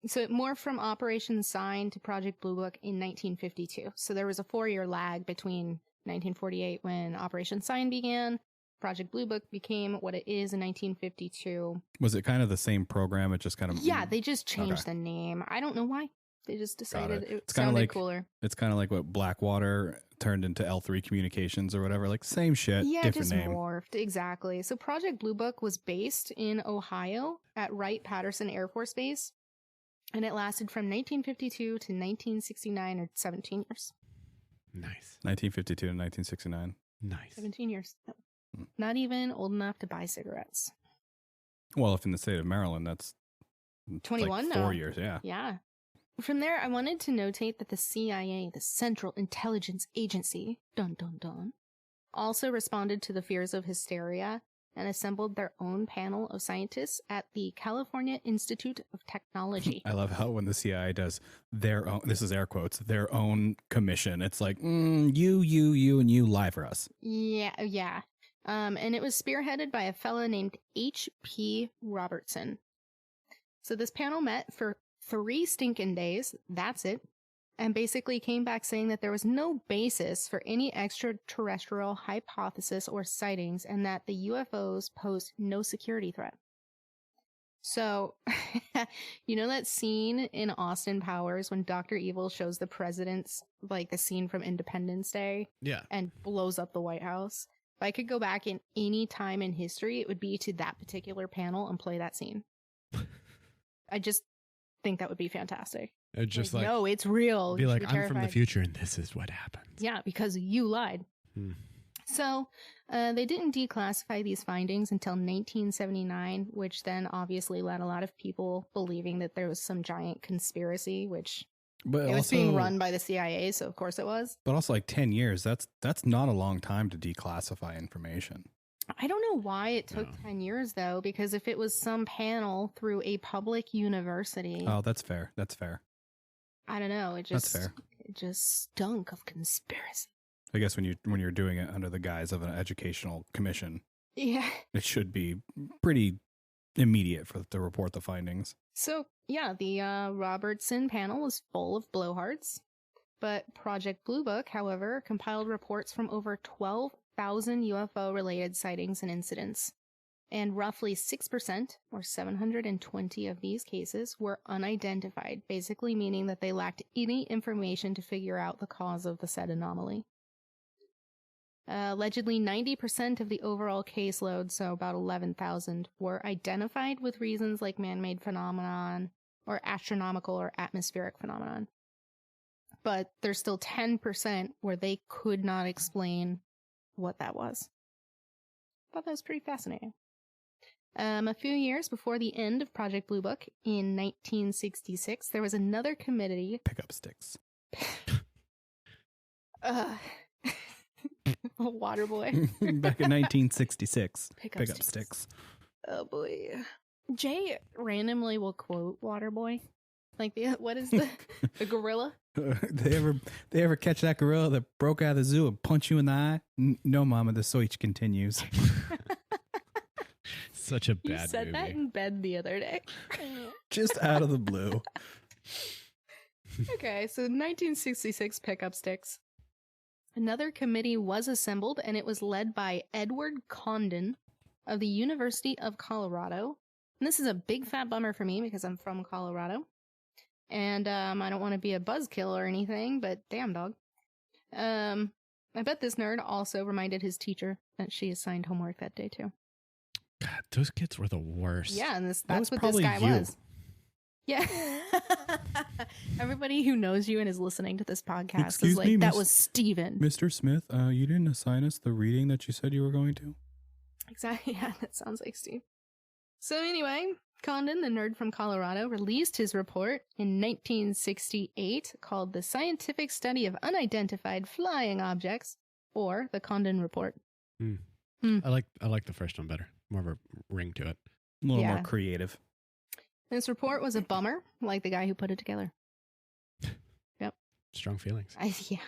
[SPEAKER 1] So it morphed from Operation Sign to Project Blue Book in 1952. So there was a 4-year lag between 1948 when Operation Sign began. Project Blue Book became what it is in 1952.
[SPEAKER 3] Was it kind of the same program? It just kind of
[SPEAKER 1] Yeah, they just changed
[SPEAKER 3] Okay.
[SPEAKER 1] the name. I don't know why. They just decided it
[SPEAKER 3] It's kinda
[SPEAKER 1] sounded
[SPEAKER 3] like-
[SPEAKER 1] cooler.
[SPEAKER 3] It's kind of like what Blackwater turned into L3 Communications or whatever. Like same shit,
[SPEAKER 1] Yeah,
[SPEAKER 3] different
[SPEAKER 1] just
[SPEAKER 3] name.
[SPEAKER 1] morphed. Exactly. So Project Blue Book was based in Ohio at Wright-Patterson Air Force Base. And it lasted from 1952 to 1969, or 17 years.
[SPEAKER 2] Nice.
[SPEAKER 3] 1952 to 1969.
[SPEAKER 2] Nice.
[SPEAKER 1] 17 years. No. Not even old enough to buy cigarettes.
[SPEAKER 3] Well, if in the state of Maryland, that's
[SPEAKER 1] 21
[SPEAKER 3] like
[SPEAKER 1] now.
[SPEAKER 3] 4 years. Yeah.
[SPEAKER 1] Yeah. From there, I wanted to notate that the CIA, the Central Intelligence Agency, dun dun dun, also responded to the fears of hysteria and assembled their own panel of scientists at the California Institute of Technology.
[SPEAKER 3] I love how when the CIA does their own, this is air quotes, their own commission, it's like, you, and you lie for us.
[SPEAKER 1] Yeah. And it was spearheaded by a fellow named H.P. Robertson. So this panel met for 3 stinking days, that's it, and basically came back saying that there was no basis for any extraterrestrial hypothesis or sightings and that the UFOs posed no security threat. So, you know that scene in Austin Powers when Dr. Evil shows the president's, like the scene from Independence Day
[SPEAKER 2] Yeah.
[SPEAKER 1] and blows up the White House? If I could go back in any time in history, it would be to that particular panel and play that scene. I just think that would be fantastic.
[SPEAKER 2] It's just like,
[SPEAKER 1] no, it's real.
[SPEAKER 2] be
[SPEAKER 1] You
[SPEAKER 2] like,
[SPEAKER 1] should
[SPEAKER 2] I'm from the
[SPEAKER 1] terrified."
[SPEAKER 2] future and this is what happens.
[SPEAKER 1] Yeah, because you lied.
[SPEAKER 2] Hmm.
[SPEAKER 1] So, they didn't declassify these findings until 1979, which then obviously led a lot of people believing that there was some giant conspiracy, which
[SPEAKER 3] But
[SPEAKER 1] it
[SPEAKER 3] also,
[SPEAKER 1] was being run by the CIA, so of course it was.
[SPEAKER 3] But also, like 10 years. That's not a long time to declassify information.
[SPEAKER 1] I don't know why it took
[SPEAKER 2] No.
[SPEAKER 1] 10 years, though, because if it was some panel through a public university,
[SPEAKER 3] Oh, that's fair. That's fair.
[SPEAKER 1] I don't know, it
[SPEAKER 3] That's
[SPEAKER 1] just,
[SPEAKER 3] fair.
[SPEAKER 1] it just stunk of conspiracy.
[SPEAKER 3] I guess when you're doing it under the guise of an educational commission,
[SPEAKER 1] Yeah.
[SPEAKER 3] it should be pretty immediate to report the findings.
[SPEAKER 1] So, yeah, the Robertson panel was full of blowhards, but Project Blue Book, however, compiled reports from over 12,000 UFO-related sightings and incidents, and roughly 6%, or 720 of these cases, were unidentified, basically meaning that they lacked any information to figure out the cause of the said anomaly. Allegedly, 90% of the overall caseload, so about 11,000, were identified with reasons like man-made phenomenon or astronomical or atmospheric phenomenon. But there's still 10% where they could not explain what that was. Thought that was pretty fascinating. A few years before the end of Project Blue Book in 1966, there was another committee.
[SPEAKER 3] Pick up sticks.
[SPEAKER 1] Waterboy.
[SPEAKER 3] Back in 1966.
[SPEAKER 1] Pick
[SPEAKER 3] Pick up sticks.
[SPEAKER 1] Oh boy. Jay randomly will quote Waterboy. Like what is the gorilla?
[SPEAKER 3] They ever catch that gorilla that broke out of the zoo and punch you in the eye? No, Mama, the search continues.
[SPEAKER 2] Such a bad
[SPEAKER 1] You said
[SPEAKER 2] movie.
[SPEAKER 1] that in bed the other day.
[SPEAKER 3] Just out of the blue.
[SPEAKER 1] Okay, so 1966 pickup sticks. Another committee was assembled, and it was led by Edward Condon of the University of Colorado. And this is a big fat bummer for me because I'm from Colorado. And I don't want to be a buzzkill or anything, but damn dog. I bet this nerd also reminded his teacher that she assigned homework that day too.
[SPEAKER 2] God, those kids were the worst.
[SPEAKER 1] Yeah, and
[SPEAKER 3] was
[SPEAKER 1] that's what this
[SPEAKER 3] probably
[SPEAKER 1] guy
[SPEAKER 3] you.
[SPEAKER 1] was. Yeah. Everybody who knows you and is listening to this podcast
[SPEAKER 3] Excuse
[SPEAKER 1] is like,
[SPEAKER 3] me,
[SPEAKER 1] that
[SPEAKER 3] Miss-
[SPEAKER 1] was Steven.
[SPEAKER 3] Mr. Smith, you didn't assign us the reading that you said you were going to?
[SPEAKER 1] Exactly. Yeah, that sounds like Steve. So anyway, Condon, the nerd from Colorado, released his report in 1968 called The Scientific Study of Unidentified Flying Objects, or the Condon Report.
[SPEAKER 2] I like the first one better. More of a ring to it.
[SPEAKER 3] A little
[SPEAKER 1] Yeah.
[SPEAKER 3] more creative.
[SPEAKER 1] This report was a bummer, like the guy who put it together.
[SPEAKER 2] Strong feelings.
[SPEAKER 1] Yeah.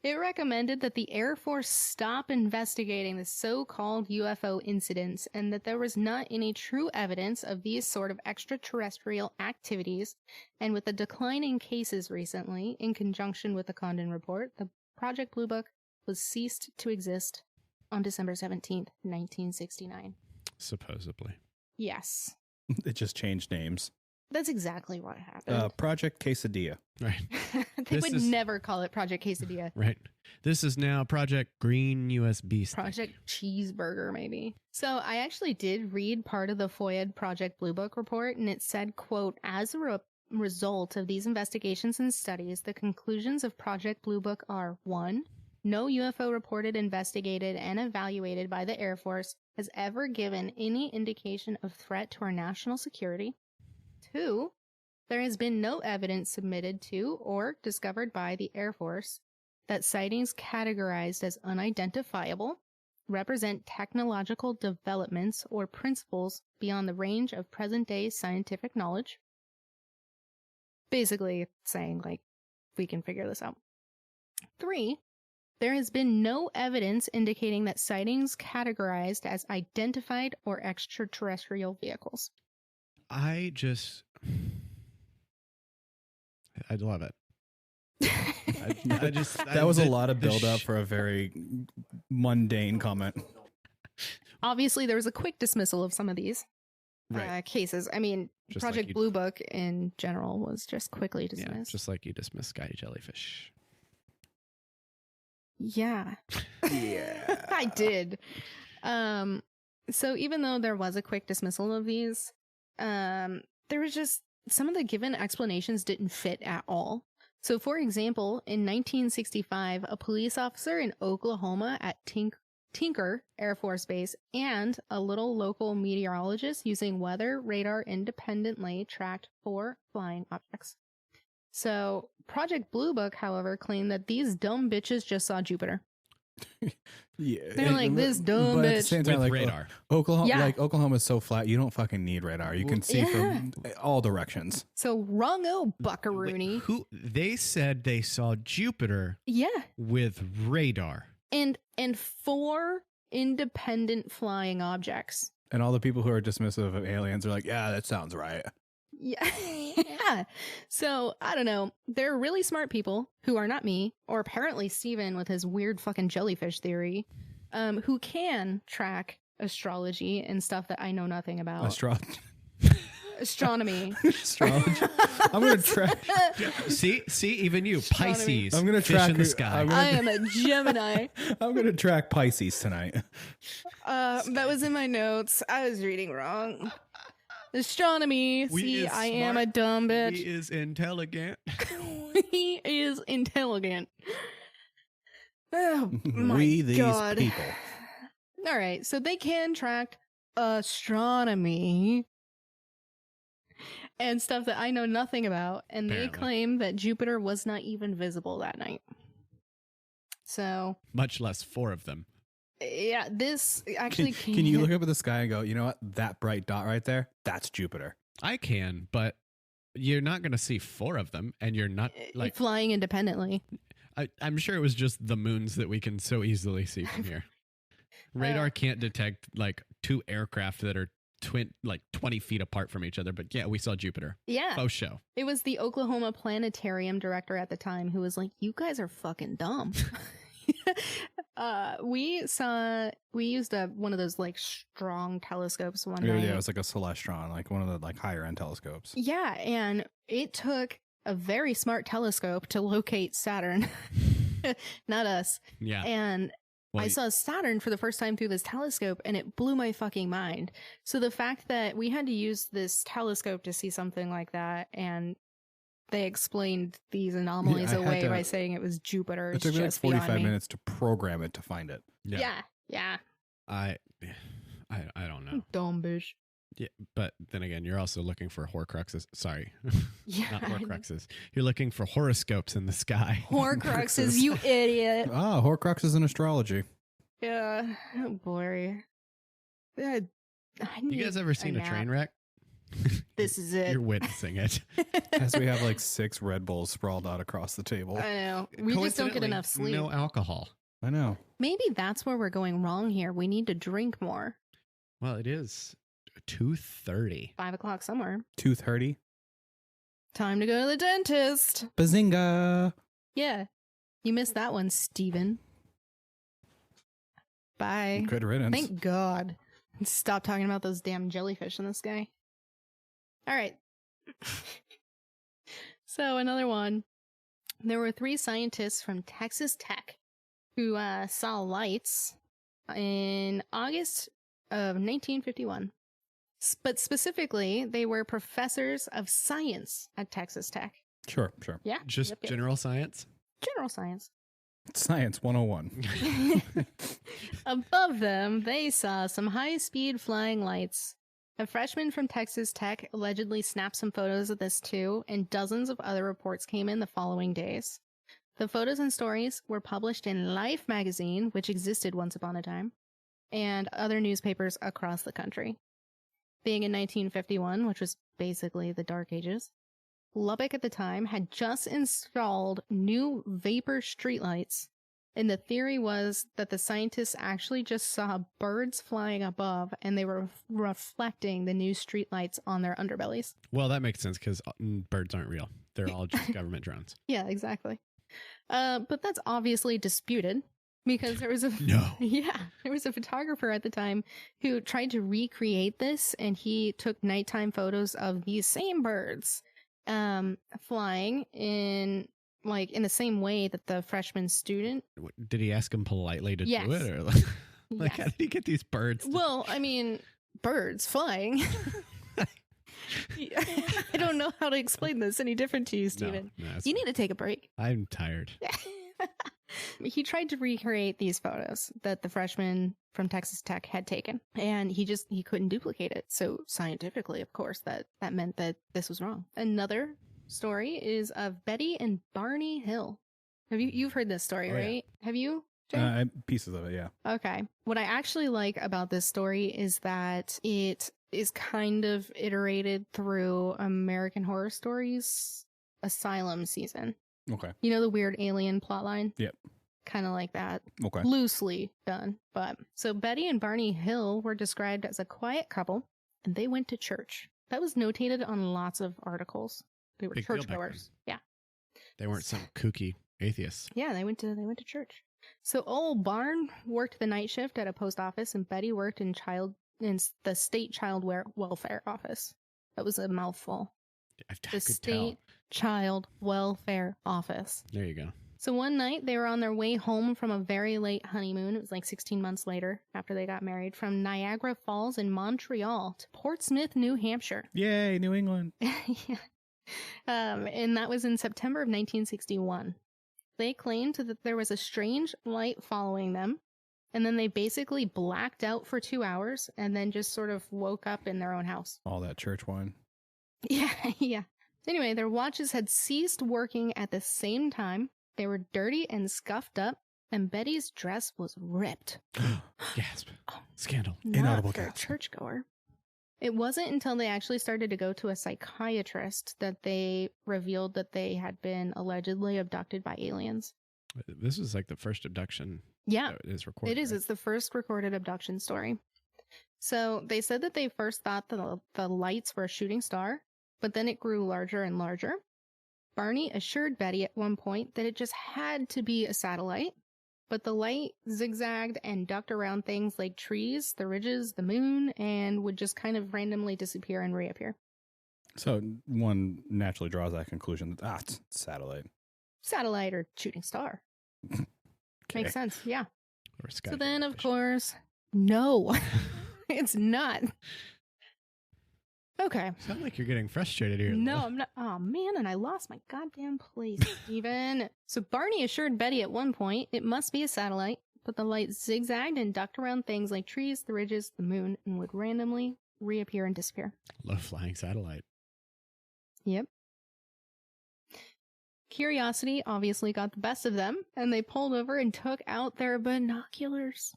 [SPEAKER 1] It recommended that the Air Force stop investigating the so-called UFO incidents and that there was not any true evidence of these sort of extraterrestrial activities. And with the declining cases recently, in conjunction with the Condon Report, the Project Blue Book was ceased to exist on December 17th, 1969.
[SPEAKER 2] Supposedly.
[SPEAKER 1] Yes.
[SPEAKER 3] It just changed names.
[SPEAKER 1] That's exactly what happened.
[SPEAKER 3] Project Quesadilla.
[SPEAKER 2] Right.
[SPEAKER 1] They
[SPEAKER 2] this
[SPEAKER 1] would
[SPEAKER 2] is-
[SPEAKER 1] never call it Project Quesadilla.
[SPEAKER 2] Right. This is now Project Green USB stick.
[SPEAKER 1] Project Cheeseburger, maybe. So I actually did read part of the FOIA Project Blue Book report, and it said, quote, as a result of these investigations and studies, the conclusions of Project Blue Book are 1. No UFO reported, investigated, and evaluated by the Air Force has ever given any indication of threat to our national security. 2. There has been no evidence submitted to or discovered by the Air Force that sightings categorized as unidentifiable represent technological developments or principles beyond the range of present-day scientific knowledge. Basically saying, like, we can figure this out. 3. There has been no evidence indicating that sightings categorized as identified or extraterrestrial vehicles.
[SPEAKER 2] I love it.
[SPEAKER 3] That was a lot of build-up for a very mundane comment.
[SPEAKER 1] Obviously, there was a quick dismissal of some of these
[SPEAKER 2] Right.
[SPEAKER 1] cases. I mean,
[SPEAKER 2] Just like
[SPEAKER 1] Project
[SPEAKER 2] you-
[SPEAKER 1] Blue Book in general was just quickly
[SPEAKER 2] Yeah,
[SPEAKER 1] dismissed.
[SPEAKER 2] just like you dismiss Sky Jellyfish.
[SPEAKER 1] Yeah.
[SPEAKER 3] Yeah.
[SPEAKER 1] I did. So even though there was a quick dismissal of these, there was just some of the given explanations didn't fit at all. So for example, in 1965, a police officer in Oklahoma at Tinker Air Force Base and a little local meteorologist using weather radar independently tracked 4 flying objects. So Project Blue Book, however, claimed that these dumb bitches just saw Jupiter.
[SPEAKER 3] Yeah.
[SPEAKER 1] They're like, this dumb
[SPEAKER 3] but at the
[SPEAKER 1] bitch.
[SPEAKER 3] same time,
[SPEAKER 2] With
[SPEAKER 3] like,
[SPEAKER 2] radar.
[SPEAKER 3] Oklahoma,
[SPEAKER 1] Yeah.
[SPEAKER 3] like Oklahoma's so flat, you don't fucking need radar. You can see from all directions.
[SPEAKER 1] So wrong-o
[SPEAKER 2] Wait,
[SPEAKER 1] buckaroony.
[SPEAKER 2] who they said they saw Jupiter
[SPEAKER 1] Yeah.
[SPEAKER 2] with radar.
[SPEAKER 1] And 4 independent flying objects.
[SPEAKER 3] And all the people who are dismissive of aliens are like, yeah, that sounds right.
[SPEAKER 1] Yeah. Yeah. So, I don't know. They're really smart people who are not me, or apparently Steven with his weird fucking jellyfish theory, who can track astrology and stuff that I know nothing about. Astronomy.
[SPEAKER 3] Astrology. I'm going to track.
[SPEAKER 2] See, even you,
[SPEAKER 1] Astronomy.
[SPEAKER 2] Pisces.
[SPEAKER 3] I'm gonna
[SPEAKER 2] fish
[SPEAKER 3] track
[SPEAKER 2] in the
[SPEAKER 3] her-
[SPEAKER 2] sky.
[SPEAKER 3] I'm
[SPEAKER 1] I am a Gemini.
[SPEAKER 3] I'm going to track Pisces tonight.
[SPEAKER 1] That was in my notes. I was reading wrong. Astronomy.
[SPEAKER 2] We
[SPEAKER 1] See,
[SPEAKER 2] is
[SPEAKER 1] I am a
[SPEAKER 2] smart.
[SPEAKER 1] dumb bitch.
[SPEAKER 2] He is intelligent.
[SPEAKER 1] He is intelligent. Oh my
[SPEAKER 3] We these
[SPEAKER 1] God.
[SPEAKER 3] people.
[SPEAKER 1] All right, so they can track astronomy and stuff that I know nothing about, and they
[SPEAKER 2] Apparently.
[SPEAKER 1] claim that Jupiter was not even visible that night. So,
[SPEAKER 2] Much less 4 of them.
[SPEAKER 1] yeah, this actually
[SPEAKER 3] Can you look up at the sky and go, you know what? That bright dot right there, that's Jupiter.
[SPEAKER 2] I can, but you're not going to see 4 of them, and you're not like.
[SPEAKER 1] flying independently.
[SPEAKER 2] I'm sure it was just the moons that we can so easily see from here. Radar can't detect like 2 aircraft that are 20 feet apart from each other, but yeah, we saw Jupiter.
[SPEAKER 1] Yeah.
[SPEAKER 2] Faux show.
[SPEAKER 1] It was the Oklahoma Planetarium director at the time who was like, "You guys are fucking dumb." We used one of those like strong telescopes one night.
[SPEAKER 3] Yeah, it was like a Celestron, like one of the like higher end telescopes.
[SPEAKER 1] Yeah, and it took a very smart telescope to locate Saturn, not us.
[SPEAKER 2] Yeah.
[SPEAKER 1] And
[SPEAKER 2] Well,
[SPEAKER 1] I saw Saturn for the first time through this telescope, and it blew my fucking mind. So the fact that we had to use this telescope to see something like that, and they explained these anomalies
[SPEAKER 3] Yeah, I had
[SPEAKER 1] away
[SPEAKER 3] to-
[SPEAKER 1] by saying it was Jupiter.
[SPEAKER 3] It
[SPEAKER 1] It's
[SPEAKER 3] took me like
[SPEAKER 1] just beyond
[SPEAKER 3] 45
[SPEAKER 1] me.
[SPEAKER 3] minutes to program it to find it.
[SPEAKER 1] Yeah.
[SPEAKER 2] I don't know.
[SPEAKER 1] Dumb bitch.
[SPEAKER 2] Yeah, but then again, you're also looking for Horcruxes. Sorry,
[SPEAKER 1] Yeah.
[SPEAKER 2] not Horcruxes. You're looking for horoscopes in the sky.
[SPEAKER 1] Horcruxes, you idiot.
[SPEAKER 3] Ah, Horcruxes in astrology.
[SPEAKER 1] Yeah. Oh boy.
[SPEAKER 2] You guys ever seen a train wreck?
[SPEAKER 1] This is it.
[SPEAKER 2] You're witnessing it.
[SPEAKER 3] As we have like 6 Red Bulls sprawled out across the table.
[SPEAKER 1] I know. We just don't get
[SPEAKER 2] Coincidentally,
[SPEAKER 1] enough sleep.
[SPEAKER 2] No alcohol.
[SPEAKER 3] I know.
[SPEAKER 1] Maybe that's where we're going wrong here. We need to drink more.
[SPEAKER 2] Well, it is 2:30.
[SPEAKER 1] 5 o'clock somewhere.
[SPEAKER 3] Tooth hurty.
[SPEAKER 1] Time to go to the dentist.
[SPEAKER 3] Bazinga.
[SPEAKER 1] Yeah. You missed that one, Steven. Bye.
[SPEAKER 3] Good riddance.
[SPEAKER 1] Thank God. Stop talking about those damn jellyfish in the sky. All right. So another one. There were 3 scientists from Texas Tech who saw lights in August of 1951. But specifically, they were professors of science at Texas Tech.
[SPEAKER 3] Sure.
[SPEAKER 1] Yeah.
[SPEAKER 2] Just
[SPEAKER 1] Yep.
[SPEAKER 2] general science.
[SPEAKER 1] General science.
[SPEAKER 3] Science 101.
[SPEAKER 1] Above them, they saw some high-speed flying lights. A freshman from Texas Tech allegedly snapped some photos of this too, and dozens of other reports came in the following days. The photos and stories were published in Life magazine, which existed once upon a time, and other newspapers across the country. Being in 1951, which was basically the Dark Ages, Lubbock at the time had just installed new vapor streetlights, and the theory was that the scientists actually just saw birds flying above, and they were reflecting the new streetlights on their underbellies.
[SPEAKER 2] Well, that makes sense because birds aren't real. They're all just government drones.
[SPEAKER 1] Yeah, exactly. But that's obviously disputed because there was a
[SPEAKER 2] No.
[SPEAKER 1] there was a photographer at the time who tried to recreate this, and he took nighttime photos of these same birds flying in the same way that the freshman student.
[SPEAKER 2] Did he ask him politely to
[SPEAKER 1] Yes.
[SPEAKER 2] do it? Or like how
[SPEAKER 1] Yes.
[SPEAKER 2] did he get these birds?
[SPEAKER 1] Well, I mean, birds flying. I don't know how to explain this any different to you, Steven.
[SPEAKER 2] No,
[SPEAKER 1] You need to take a break.
[SPEAKER 2] I'm tired.
[SPEAKER 1] He tried to recreate these photos that the freshman from Texas Tech had taken, and he couldn't duplicate it. So scientifically, of course, that meant that this was wrong. Another story is of Betty and Barney Hill. You've heard this story,
[SPEAKER 2] Oh, yeah.
[SPEAKER 1] right? Have you? Jay?
[SPEAKER 3] Pieces of it, yeah.
[SPEAKER 1] Okay. What I actually like about this story is that it is kind of iterated through American Horror Stories Asylum season.
[SPEAKER 3] Okay.
[SPEAKER 1] You know the weird alien plotline?
[SPEAKER 3] Yep.
[SPEAKER 1] Kind of like that.
[SPEAKER 3] Okay.
[SPEAKER 1] Loosely done. But so Betty and Barney Hill were described as a quiet couple, and they went to church. That was notated on lots of articles. They were
[SPEAKER 2] Big deal back
[SPEAKER 1] churchgoers. Yeah.
[SPEAKER 2] They weren't some kooky atheists.
[SPEAKER 1] Yeah, they went to church. So old Barn worked the night shift at a post office, and Betty worked in the state child welfare office. That was a mouthful.
[SPEAKER 2] I
[SPEAKER 1] The
[SPEAKER 2] could
[SPEAKER 1] state
[SPEAKER 2] tell.
[SPEAKER 1] child welfare office.
[SPEAKER 2] There you go.
[SPEAKER 1] So one night they were on their way home from a very late honeymoon. It was like 16 months later after they got married, from Niagara Falls in Montreal to Portsmouth, New Hampshire.
[SPEAKER 3] Yay, New England.
[SPEAKER 1] Yeah. And that was in September of 1961. they claimed that there was a strange light following them, and then they basically blacked out for 2 hours and then just sort of woke up in their own house.
[SPEAKER 3] All that church wine.
[SPEAKER 1] Yeah, yeah. Anyway, their watches had ceased working at the same time. They were dirty and scuffed up, and Betty's dress was ripped.
[SPEAKER 2] Gasp. Scandal.
[SPEAKER 1] Not
[SPEAKER 3] Inaudible
[SPEAKER 1] for a
[SPEAKER 3] gasp.
[SPEAKER 1] churchgoer. It wasn't until they actually started to go to a psychiatrist that they revealed that they had been allegedly abducted by aliens.
[SPEAKER 2] This is like the first abduction
[SPEAKER 1] Yeah,
[SPEAKER 2] that is recorded.
[SPEAKER 1] it is.
[SPEAKER 2] right?
[SPEAKER 1] It's the first recorded abduction story. So they said that they first thought the lights were a shooting star, but then it grew larger and larger. Barney assured Betty at one point that it just had to be a satellite, but the light zigzagged and ducked around things like trees, the ridges, the moon, and would just kind of randomly disappear and reappear.
[SPEAKER 3] So one naturally draws that conclusion that, it's satellite.
[SPEAKER 1] Satellite or shooting star.
[SPEAKER 3] Okay.
[SPEAKER 1] Makes sense, yeah.
[SPEAKER 2] Or sky
[SPEAKER 1] So then, of
[SPEAKER 2] fish.
[SPEAKER 1] course, no, it's not. Okay.
[SPEAKER 2] Sound like you're getting frustrated here.
[SPEAKER 1] No, I'm not. Oh, man, and I lost my goddamn place, Steven. So Barney assured Betty at one point it must be a satellite, but the light zigzagged and ducked around things like trees, the ridges, the moon, and would randomly reappear and disappear.
[SPEAKER 2] Low flying satellite.
[SPEAKER 1] Yep. Curiosity obviously got the best of them, and they pulled over and took out their binoculars,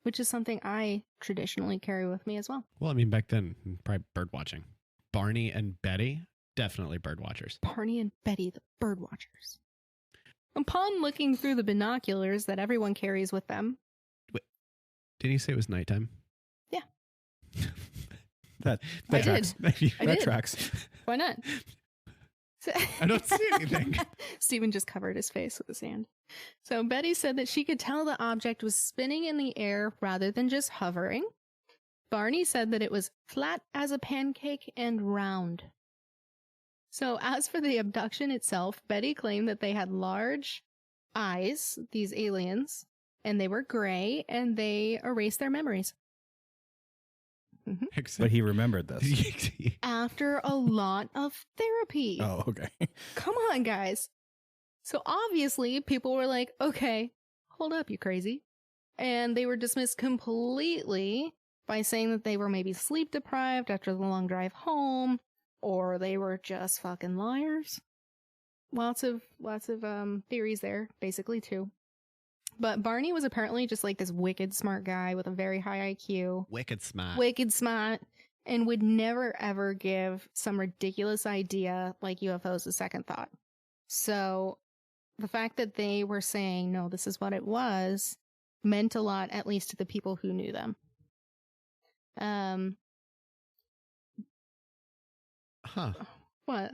[SPEAKER 1] which is something I traditionally carry with me as well.
[SPEAKER 2] Well, I mean, back then, probably bird watching. Barney and Betty, definitely bird watchers.
[SPEAKER 1] Barney and Betty, the bird watchers. Upon looking through the binoculars that everyone carries with them,
[SPEAKER 2] Didn't you say it was nighttime?
[SPEAKER 1] Yeah.
[SPEAKER 3] That
[SPEAKER 1] I
[SPEAKER 3] tracks.
[SPEAKER 1] I
[SPEAKER 3] That
[SPEAKER 1] did.
[SPEAKER 3] tracks.
[SPEAKER 1] why not?
[SPEAKER 2] I don't see anything.
[SPEAKER 1] Stephen just covered his face with his hand. So Betty said that she could tell the object was spinning in the air rather than just hovering. Barney said that it was flat as a pancake and round. So as for the abduction itself, Betty claimed that they had large eyes, these aliens, and they were gray, and they erased their memories.
[SPEAKER 3] But he remembered this.
[SPEAKER 1] After a lot of therapy.
[SPEAKER 3] Oh, okay.
[SPEAKER 1] Come on, guys. So obviously, people were like, okay, hold up, you crazy. And they were dismissed completely by saying that they were maybe sleep deprived after the long drive home, or they were just fucking liars. Lots of theories there, basically, too. But Barney was apparently just like this wicked smart guy with a very high IQ.
[SPEAKER 2] Wicked smart.
[SPEAKER 1] Wicked smart, and would never ever give some ridiculous idea like UFOs a second thought. So the fact that they were saying, no, this is what it was, meant a lot, at least to the people who knew them.
[SPEAKER 2] Huh.
[SPEAKER 1] What?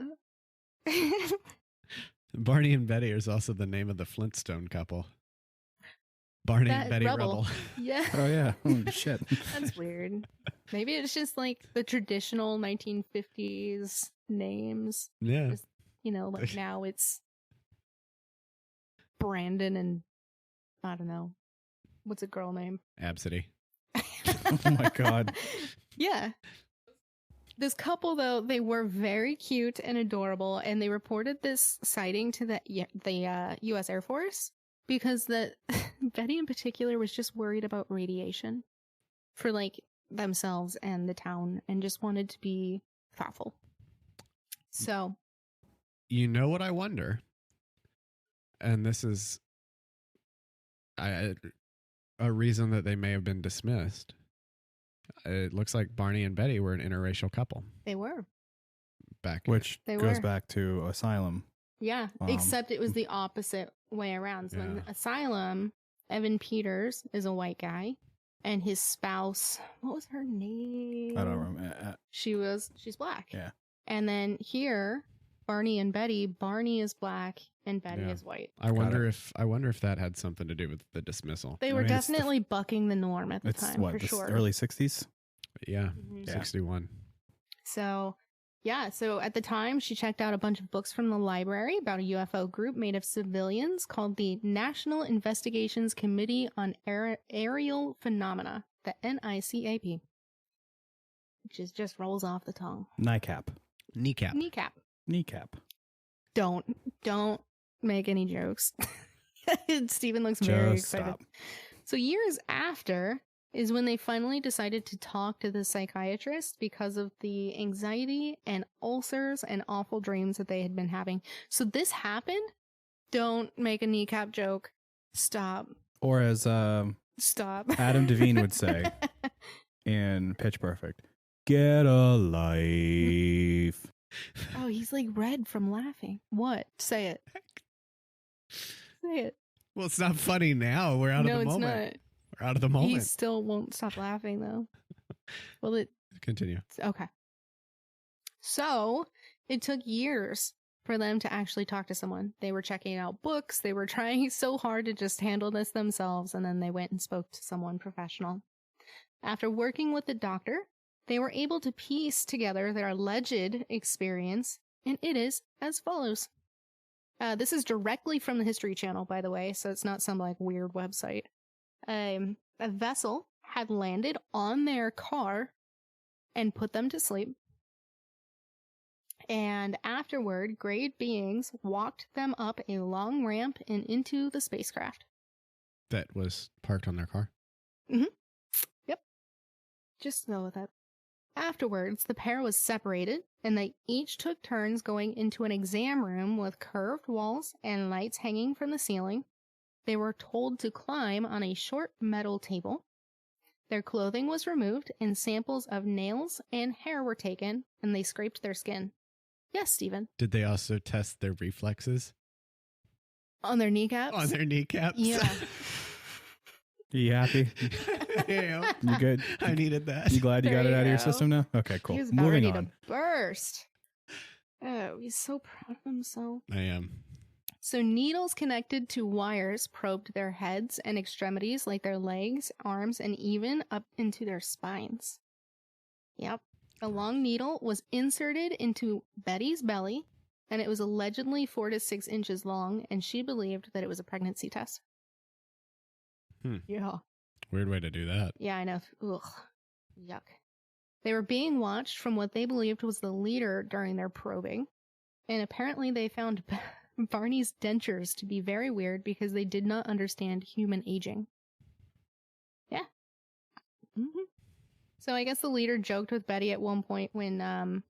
[SPEAKER 2] Barney and Betty is also the name of the Flintstone couple. Barney
[SPEAKER 1] That
[SPEAKER 2] and Betty
[SPEAKER 1] Rebel.
[SPEAKER 2] Rebel.
[SPEAKER 1] Yeah.
[SPEAKER 3] Oh, yeah. Oh, shit.
[SPEAKER 1] That's weird. Maybe it's just like the traditional 1950s names.
[SPEAKER 2] Yeah.
[SPEAKER 1] Just, you know, like now it's Brandon and I don't know. What's a girl name?
[SPEAKER 2] Absidy.
[SPEAKER 3] Oh, my God.
[SPEAKER 1] Yeah. This couple, though, they were very cute and adorable, and they reported this sighting to the U.S. Air Force because Betty in particular was just worried about radiation for like themselves and the town, and just wanted to be thoughtful. So,
[SPEAKER 2] You know what I wonder? And this is a reason that they may have been dismissed. It looks like Barney and Betty were an interracial couple
[SPEAKER 1] they were.
[SPEAKER 2] back.
[SPEAKER 3] Which
[SPEAKER 1] They
[SPEAKER 3] goes
[SPEAKER 1] were.
[SPEAKER 3] back to Asylum.
[SPEAKER 1] Yeah, except it was the opposite way around. So in
[SPEAKER 2] Yeah.
[SPEAKER 1] Asylum, Evan Peters is a white guy, and his spouse, what was her name?
[SPEAKER 3] I don't remember.
[SPEAKER 1] She's black.
[SPEAKER 3] Yeah.
[SPEAKER 1] And then here, Barney and Betty, Barney is black and Betty
[SPEAKER 2] Yeah.
[SPEAKER 1] is white.
[SPEAKER 2] I wonder if that had something to do with the dismissal.
[SPEAKER 1] They
[SPEAKER 3] I
[SPEAKER 1] were
[SPEAKER 3] mean, it's the-
[SPEAKER 1] definitely bucking the norm at the
[SPEAKER 3] It's
[SPEAKER 1] time,
[SPEAKER 3] what,
[SPEAKER 1] for
[SPEAKER 3] the
[SPEAKER 1] sure.
[SPEAKER 3] early 60s?
[SPEAKER 2] Yeah,
[SPEAKER 1] Mhm.
[SPEAKER 3] Yeah.
[SPEAKER 2] 61.
[SPEAKER 1] So, yeah, so at the time, she checked out a bunch of books from the library about a UFO group made of civilians called the National Investigations Committee on Aerial Phenomena, the NICAP, which just rolls off the tongue.
[SPEAKER 3] NICAP.
[SPEAKER 2] Kneecap.
[SPEAKER 1] Kneecap.
[SPEAKER 3] Kneecap.
[SPEAKER 1] Don't make any jokes. Steven looks very
[SPEAKER 3] Just
[SPEAKER 1] excited.
[SPEAKER 3] stop.
[SPEAKER 1] So years after is when they finally decided to talk to the psychiatrist because of the anxiety and ulcers and awful dreams that they had been having. So this happened. Don't make a kneecap joke. Stop.
[SPEAKER 3] Or as
[SPEAKER 1] Stop.
[SPEAKER 3] Adam Devine would say in Pitch Perfect, get a life.
[SPEAKER 1] Oh, he's like red from laughing. What? Say it. Say it.
[SPEAKER 2] Well, it's not funny now. We're out of the moment.
[SPEAKER 1] No, it's
[SPEAKER 2] We're out of the
[SPEAKER 1] not.
[SPEAKER 2] moment.
[SPEAKER 1] He still won't stop laughing, though. Well,
[SPEAKER 2] Continue.
[SPEAKER 1] okay. So it took years for them to actually talk to someone. They were checking out books. They were trying so hard to just handle this themselves. And then they went and spoke to someone professional. After working with the doctor, they were able to piece together their alleged experience. And it is as follows. This is directly from the History Channel, by the way, so it's not some like weird website. A vessel had landed on their car and put them to sleep. And afterward, great beings walked them up a long ramp and into the spacecraft.
[SPEAKER 2] That was parked on their car.
[SPEAKER 1] Yep. Just know that. Afterwards, the pair was separated, and they each took turns going into an exam room with curved walls and lights hanging from the ceiling. They were told to climb on a short metal table. Their clothing was removed, and samples of nails and hair were taken, and they scraped their skin. Yes, Stephen.
[SPEAKER 2] Did they also test their reflexes?
[SPEAKER 1] On their kneecaps?
[SPEAKER 2] On their kneecaps?
[SPEAKER 1] Yeah.
[SPEAKER 3] You happy?
[SPEAKER 2] Yeah.
[SPEAKER 3] You good?
[SPEAKER 2] I needed that.
[SPEAKER 3] You glad you
[SPEAKER 1] There
[SPEAKER 3] got it
[SPEAKER 1] you
[SPEAKER 3] out of your
[SPEAKER 1] go.
[SPEAKER 3] system now? Okay, cool.
[SPEAKER 1] He was about
[SPEAKER 3] Moving
[SPEAKER 1] ready
[SPEAKER 3] on.
[SPEAKER 1] to burst. Oh, he's so proud of himself.
[SPEAKER 2] I am.
[SPEAKER 1] So needles connected to wires probed their heads and extremities like their legs, arms, and even up into their spines. Yep. A long needle was inserted into Betty's belly, and it was allegedly 4 to 6 inches long, and she believed that it was a pregnancy test. Yeah.
[SPEAKER 2] Weird way to do that.
[SPEAKER 1] Yeah, I know. Ugh. Yuck. They were being watched from what they believed was the leader during their probing, and apparently they found Barney's dentures to be very weird because they did not understand human aging. Yeah. Mm-hmm. So I guess the leader joked with Betty at one point when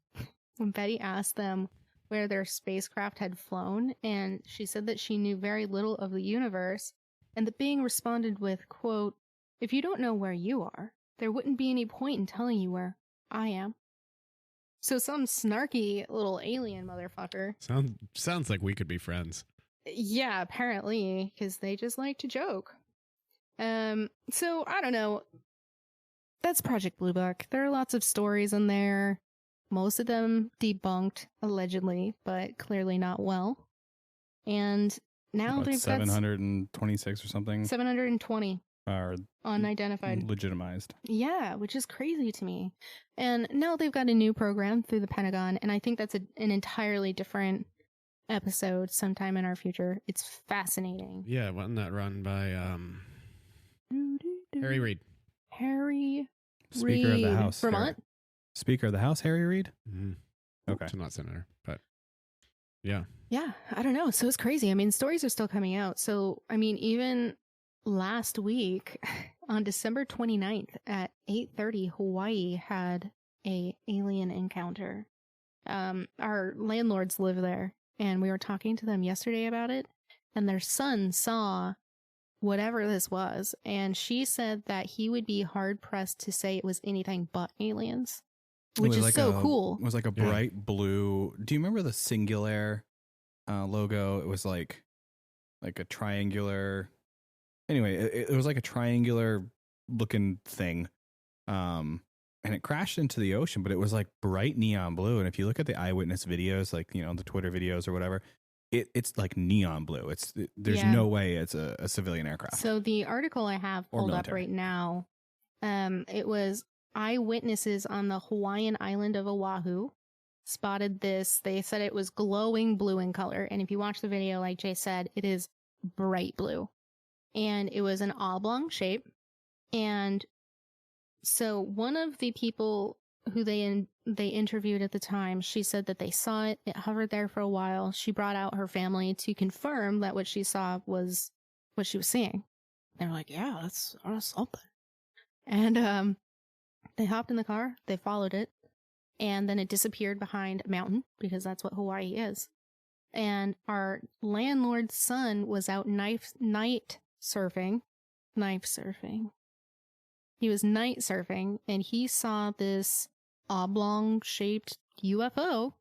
[SPEAKER 1] Betty asked them where their spacecraft had flown, and she said that she knew very little of the universe, and the being responded with, quote, "If you don't know where you are, there wouldn't be any point in telling you where I am." So some snarky little alien motherfucker.
[SPEAKER 2] Sounds like we could be friends.
[SPEAKER 1] Yeah, apparently, because they just like to joke. So I don't know. That's Project Blue Book. There are lots of stories in there. Most of them debunked, allegedly, but clearly not well. And now
[SPEAKER 3] What,
[SPEAKER 1] they've got
[SPEAKER 3] 726 or something
[SPEAKER 1] 720
[SPEAKER 3] are
[SPEAKER 1] unidentified.
[SPEAKER 3] legitimized.
[SPEAKER 1] Yeah, which is crazy to me. And now they've got a new program through the Pentagon, and I think that's an entirely different episode sometime in our future. It's fascinating.
[SPEAKER 2] Yeah, wasn't that run by Harry Reid?
[SPEAKER 1] Harry
[SPEAKER 3] Speaker of the
[SPEAKER 1] Reid.
[SPEAKER 3] House.
[SPEAKER 1] Vermont?
[SPEAKER 3] Speaker of the House, Harry Reid?
[SPEAKER 2] Mm-hmm.
[SPEAKER 3] Okay.
[SPEAKER 2] So not senator, but yeah.
[SPEAKER 1] Yeah, I don't know. So it's crazy. I mean, stories are still coming out. So, I mean, even last week on December 29th at 8:30, Hawaii had a alien encounter. Our landlords live there, and we were talking to them yesterday about it, and their son saw whatever this was, and she said that he would be hard pressed to say it was anything but aliens, which is so cool.
[SPEAKER 3] It was like a bright blue. Do you remember the Singular logo? It was like a triangular. Anyway, it was like a triangular looking thing. And it crashed into the ocean, but it was like bright neon blue. And if you look at the eyewitness videos, like, you know, the Twitter videos or whatever, it's like neon blue. There's no way it's a civilian aircraft.
[SPEAKER 1] So the article I have pulled up right now, it was eyewitnesses on the Hawaiian island of Oahu spotted this. They said it was glowing blue in color. And if you watch the video, like Jay said, it is bright blue. And it was an oblong shape. And so one of the people who they interviewed at the time, she said that they saw it. It hovered there for a while. She brought out her family to confirm that what she saw was what she was seeing. They were like, "Yeah, that's something." And they hopped in the car. They followed it, and then it disappeared behind a mountain because that's what Hawaii is. And our landlord's son was out night surfing. He was night surfing, and he saw this oblong-shaped UFO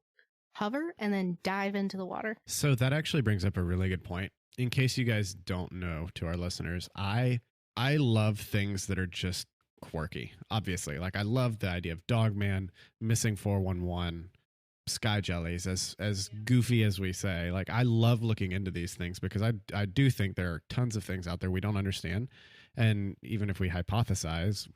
[SPEAKER 1] hover and then dive into the water.
[SPEAKER 2] So that actually brings up a really good point. In case you guys don't know, to our listeners, I love things that are just quirky. Obviously, like I love the idea of Dogman, Missing 411, Sky Jellies, as goofy as we say. Like I love looking into these things because I do think there are tons of things out there we don't understand, and even if we hypothesize,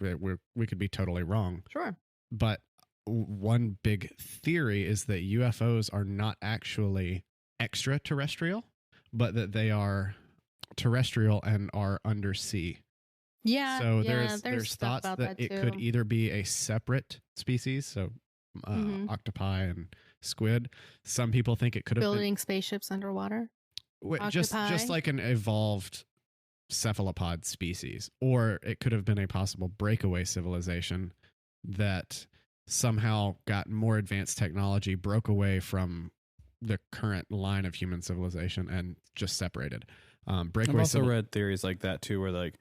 [SPEAKER 2] we could be totally wrong.
[SPEAKER 1] Sure.
[SPEAKER 2] But one big theory is that UFOs are not actually extraterrestrial, but that they are terrestrial and are undersea.
[SPEAKER 1] Yeah.
[SPEAKER 2] So there's thoughts that it could either be a separate species, so octopi and squid. Some people think it could have
[SPEAKER 1] building spaceships underwater.
[SPEAKER 2] Just like an evolved cephalopod species, or it could have been a possible breakaway civilization that somehow got more advanced technology, broke away from the current line of human civilization, and just separated.
[SPEAKER 3] I've also read theories like that too, where like,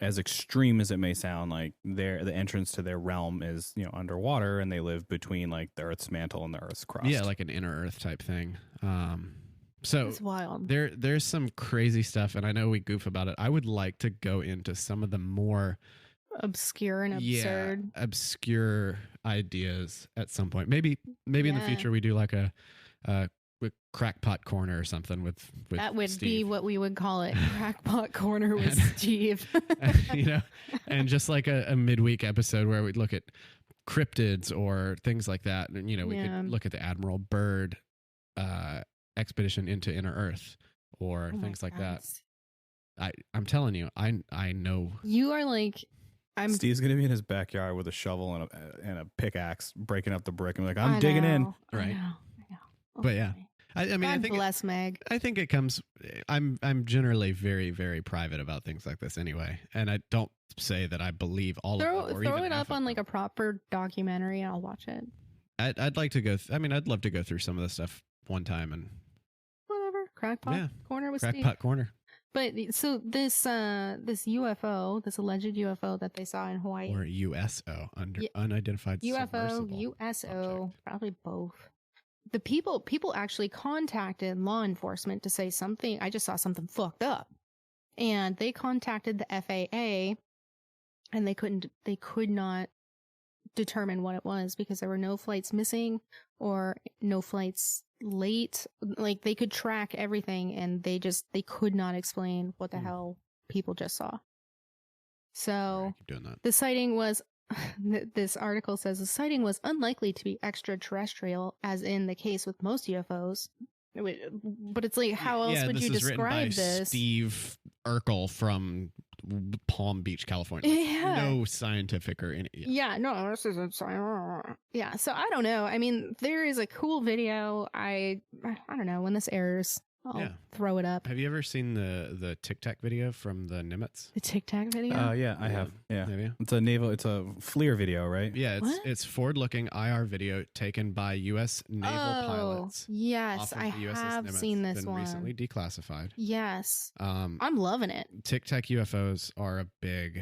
[SPEAKER 3] as extreme as it may sound, like the entrance to their realm is, underwater, and they live between like the Earth's mantle and the Earth's crust.
[SPEAKER 2] Yeah, like an inner Earth type thing. So
[SPEAKER 1] it's wild.
[SPEAKER 2] There's some crazy stuff, and I know we goof about it. I would like to go into some of the more
[SPEAKER 1] obscure and absurd,
[SPEAKER 2] obscure ideas at some point. Maybe in the future we do like a crackpot corner or something with
[SPEAKER 1] that would
[SPEAKER 2] Steve.
[SPEAKER 1] Be what we would call it, crackpot corner with Steve.
[SPEAKER 2] And just like a midweek episode where we'd look at cryptids or things like that, and we could look at the Admiral Byrd expedition into Inner Earth or things like that. I'm telling you, I know
[SPEAKER 1] you are like.
[SPEAKER 3] Steve's gonna be in his backyard with a shovel and a pickaxe, breaking up the brick, and like, I'm digging in,
[SPEAKER 2] right?
[SPEAKER 1] I know.
[SPEAKER 2] But yeah, I mean,
[SPEAKER 1] God bless Meg.
[SPEAKER 2] I think it comes. I'm generally very, very private about things like this anyway, and I don't say that I believe all of them.
[SPEAKER 1] Throw it up on like a proper documentary, and I'll watch it.
[SPEAKER 2] I'd like to go. I'd love to go through some of this stuff one time and
[SPEAKER 1] whatever. Crackpot corner with
[SPEAKER 2] Crackpot
[SPEAKER 1] Steve.
[SPEAKER 2] corner.
[SPEAKER 1] But so this UFO, this alleged UFO that they saw in Hawaii,
[SPEAKER 2] or USO, unidentified
[SPEAKER 1] UFO, USO, object. Probably both. The people actually contacted law enforcement to say something. I just saw something fucked up, and they contacted the FAA, and they could not determine what it was because there were no flights missing or no flights late. Like they could track everything, and they could not explain what the hell people just saw. So
[SPEAKER 2] keep doing that.
[SPEAKER 1] The sighting was. This article says the sighting was unlikely to be extraterrestrial, as in the case with most UFOs. But it's like, how else would you describe this?
[SPEAKER 2] Steve Urkel from Palm Beach, California.
[SPEAKER 1] Yeah.
[SPEAKER 2] No scientific or any.
[SPEAKER 1] Yeah, no, this isn't science. Yeah, so I don't know. I mean, there is a cool video. I don't know when this airs. I'll throw it up.
[SPEAKER 2] Have you ever seen the Tic Tac video from the Nimitz?
[SPEAKER 1] The Tic Tac video?
[SPEAKER 3] Yeah, I have. Yeah.
[SPEAKER 2] Have you?
[SPEAKER 3] It's a FLIR video, right?
[SPEAKER 2] Yeah, it's forward-looking IR video taken by U.S. naval pilots.
[SPEAKER 1] Yes, I have seen this one.
[SPEAKER 2] Recently declassified.
[SPEAKER 1] Yes.
[SPEAKER 2] I'm
[SPEAKER 1] loving it.
[SPEAKER 2] Tic Tac UFOs are a big...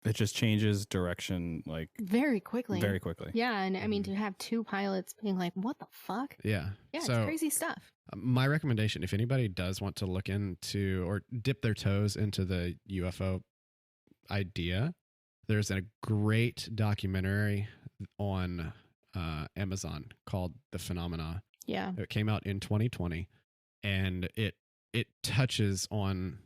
[SPEAKER 3] It just changes direction like
[SPEAKER 1] very quickly.
[SPEAKER 3] Very quickly.
[SPEAKER 1] Yeah, and I mean to have two pilots being like, "What the fuck?"
[SPEAKER 2] Yeah.
[SPEAKER 1] Yeah, so, it's crazy stuff.
[SPEAKER 2] My recommendation, if anybody does want to look into or dip their toes into the UFO idea, there's a great documentary on Amazon called The Phenomena.
[SPEAKER 1] Yeah.
[SPEAKER 2] It came out in 2020, and it touches on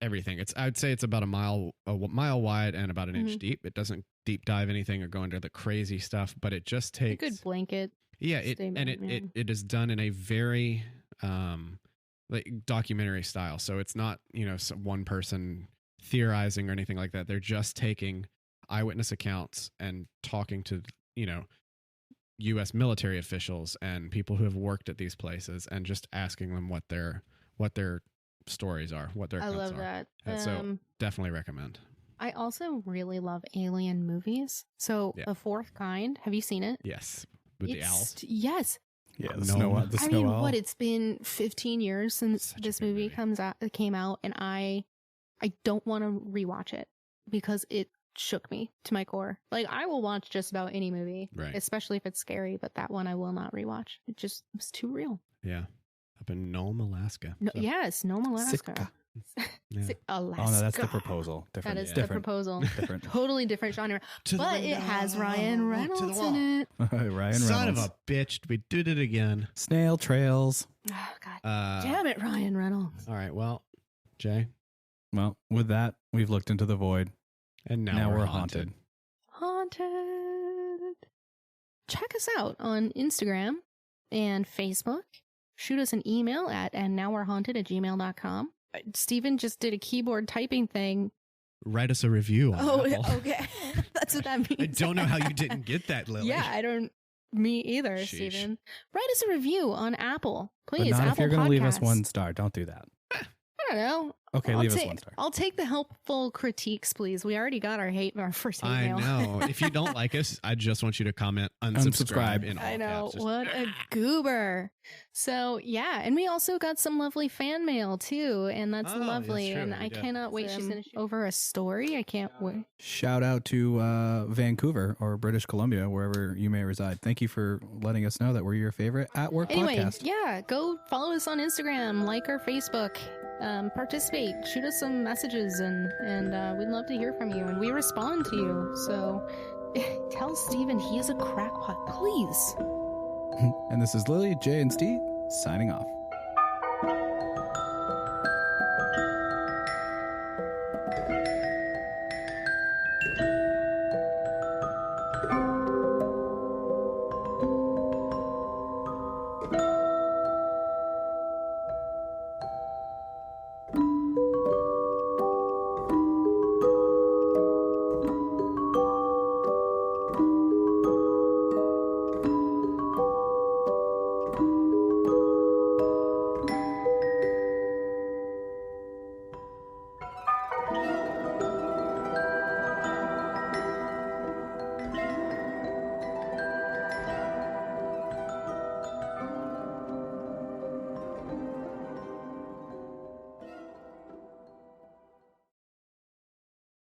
[SPEAKER 2] everything. I'd say it's about a mile wide and about an inch deep. It doesn't deep dive anything or go into the crazy stuff, but it just takes
[SPEAKER 1] a good blanket.
[SPEAKER 2] Yeah, it is done in a very like documentary style. So it's not, one person theorizing or anything like that. They're just taking eyewitness accounts and talking to U.S. military officials and people who have worked at these places, and just asking them what their stories are, what their
[SPEAKER 1] I
[SPEAKER 2] accounts
[SPEAKER 1] love
[SPEAKER 2] are.
[SPEAKER 1] that.
[SPEAKER 2] And so definitely recommend.
[SPEAKER 1] I also really love alien movies. So
[SPEAKER 2] Yeah.
[SPEAKER 1] The Fourth Kind, have you seen it?
[SPEAKER 2] Yes, with the owls.
[SPEAKER 1] Yes.
[SPEAKER 3] Yeah,
[SPEAKER 2] No.
[SPEAKER 3] the
[SPEAKER 1] I
[SPEAKER 3] snow
[SPEAKER 1] mean,
[SPEAKER 3] owl.
[SPEAKER 1] what? It's been 15 years since
[SPEAKER 2] Such a
[SPEAKER 1] this
[SPEAKER 2] good
[SPEAKER 1] movie
[SPEAKER 2] movie.
[SPEAKER 1] came out, and I don't want to rewatch it because it shook me to my core. Like, I will watch just about any movie,
[SPEAKER 2] Right.
[SPEAKER 1] especially if it's scary, but that one I will not rewatch. It was too real.
[SPEAKER 2] Yeah, up in Nome, Alaska.
[SPEAKER 1] No,
[SPEAKER 2] So,
[SPEAKER 1] yes, Nome, Alaska.
[SPEAKER 3] Sitka.
[SPEAKER 2] yeah.
[SPEAKER 1] Alaska.
[SPEAKER 3] Oh no, that's the proposal. Different.
[SPEAKER 1] That is
[SPEAKER 2] Yeah.
[SPEAKER 1] the
[SPEAKER 3] different.
[SPEAKER 1] proposal.
[SPEAKER 3] Different.
[SPEAKER 1] Totally different genre.
[SPEAKER 2] To the
[SPEAKER 1] But it
[SPEAKER 2] window,
[SPEAKER 1] has Ryan
[SPEAKER 2] look to the
[SPEAKER 1] Reynolds
[SPEAKER 2] wall.
[SPEAKER 1] in it.
[SPEAKER 3] Ryan
[SPEAKER 2] Son
[SPEAKER 3] Reynolds.
[SPEAKER 2] of a bitch, we did it again.
[SPEAKER 3] Snail trails.
[SPEAKER 1] Oh, God
[SPEAKER 2] Damn.
[SPEAKER 1] damn it, Ryan Reynolds.
[SPEAKER 2] All right, well, Jay,
[SPEAKER 3] Well, with that, we've looked into the void.
[SPEAKER 2] and
[SPEAKER 3] Now we're haunted.
[SPEAKER 1] Haunted. Check us out on Instagram and Facebook. Shoot us an email at andnowwe'rehaunted@gmail.com. Steven just did a keyboard typing thing.
[SPEAKER 2] Write us a review on Apple.
[SPEAKER 1] Okay. That's what that means.
[SPEAKER 2] I don't know how you didn't get that, Lily.
[SPEAKER 1] Yeah, I don't. Me either,
[SPEAKER 2] Sheesh.
[SPEAKER 1] Steven. Write us a review on Apple. Please,
[SPEAKER 3] But not
[SPEAKER 1] Apple
[SPEAKER 3] if you're going to leave us
[SPEAKER 1] Podcasts.
[SPEAKER 3] 1 star. Don't do that.
[SPEAKER 1] I don't know.
[SPEAKER 3] Okay,
[SPEAKER 1] I'll
[SPEAKER 3] leave us
[SPEAKER 1] take-
[SPEAKER 3] 1 star.
[SPEAKER 1] I'll take the helpful critiques, please. We already got our first hate
[SPEAKER 2] I
[SPEAKER 1] mail.
[SPEAKER 2] know. If you don't like us, I just want you to comment unsubscribe in all
[SPEAKER 1] I know.
[SPEAKER 2] caps. Just-
[SPEAKER 1] What a goober. So, yeah. And we also got some lovely fan mail, too. And that's
[SPEAKER 2] Oh, that's
[SPEAKER 1] lovely.
[SPEAKER 2] true,
[SPEAKER 1] And
[SPEAKER 2] we
[SPEAKER 1] I
[SPEAKER 2] did.
[SPEAKER 1] cannot wait
[SPEAKER 4] She's
[SPEAKER 1] to
[SPEAKER 4] gonna
[SPEAKER 1] over a story. I can't wait.
[SPEAKER 3] Shout out to Vancouver or British Columbia, wherever you may reside. Thank you for letting us know that we're your favorite at work
[SPEAKER 1] Anyway,
[SPEAKER 3] podcast.
[SPEAKER 1] yeah, go follow us on Instagram, like our Facebook, participate, shoot us some messages, and we'd love to hear from you. And we respond to you. So tell Steven he is a crackpot, please.
[SPEAKER 3] And this is Lily, Jay, and Steve signing off.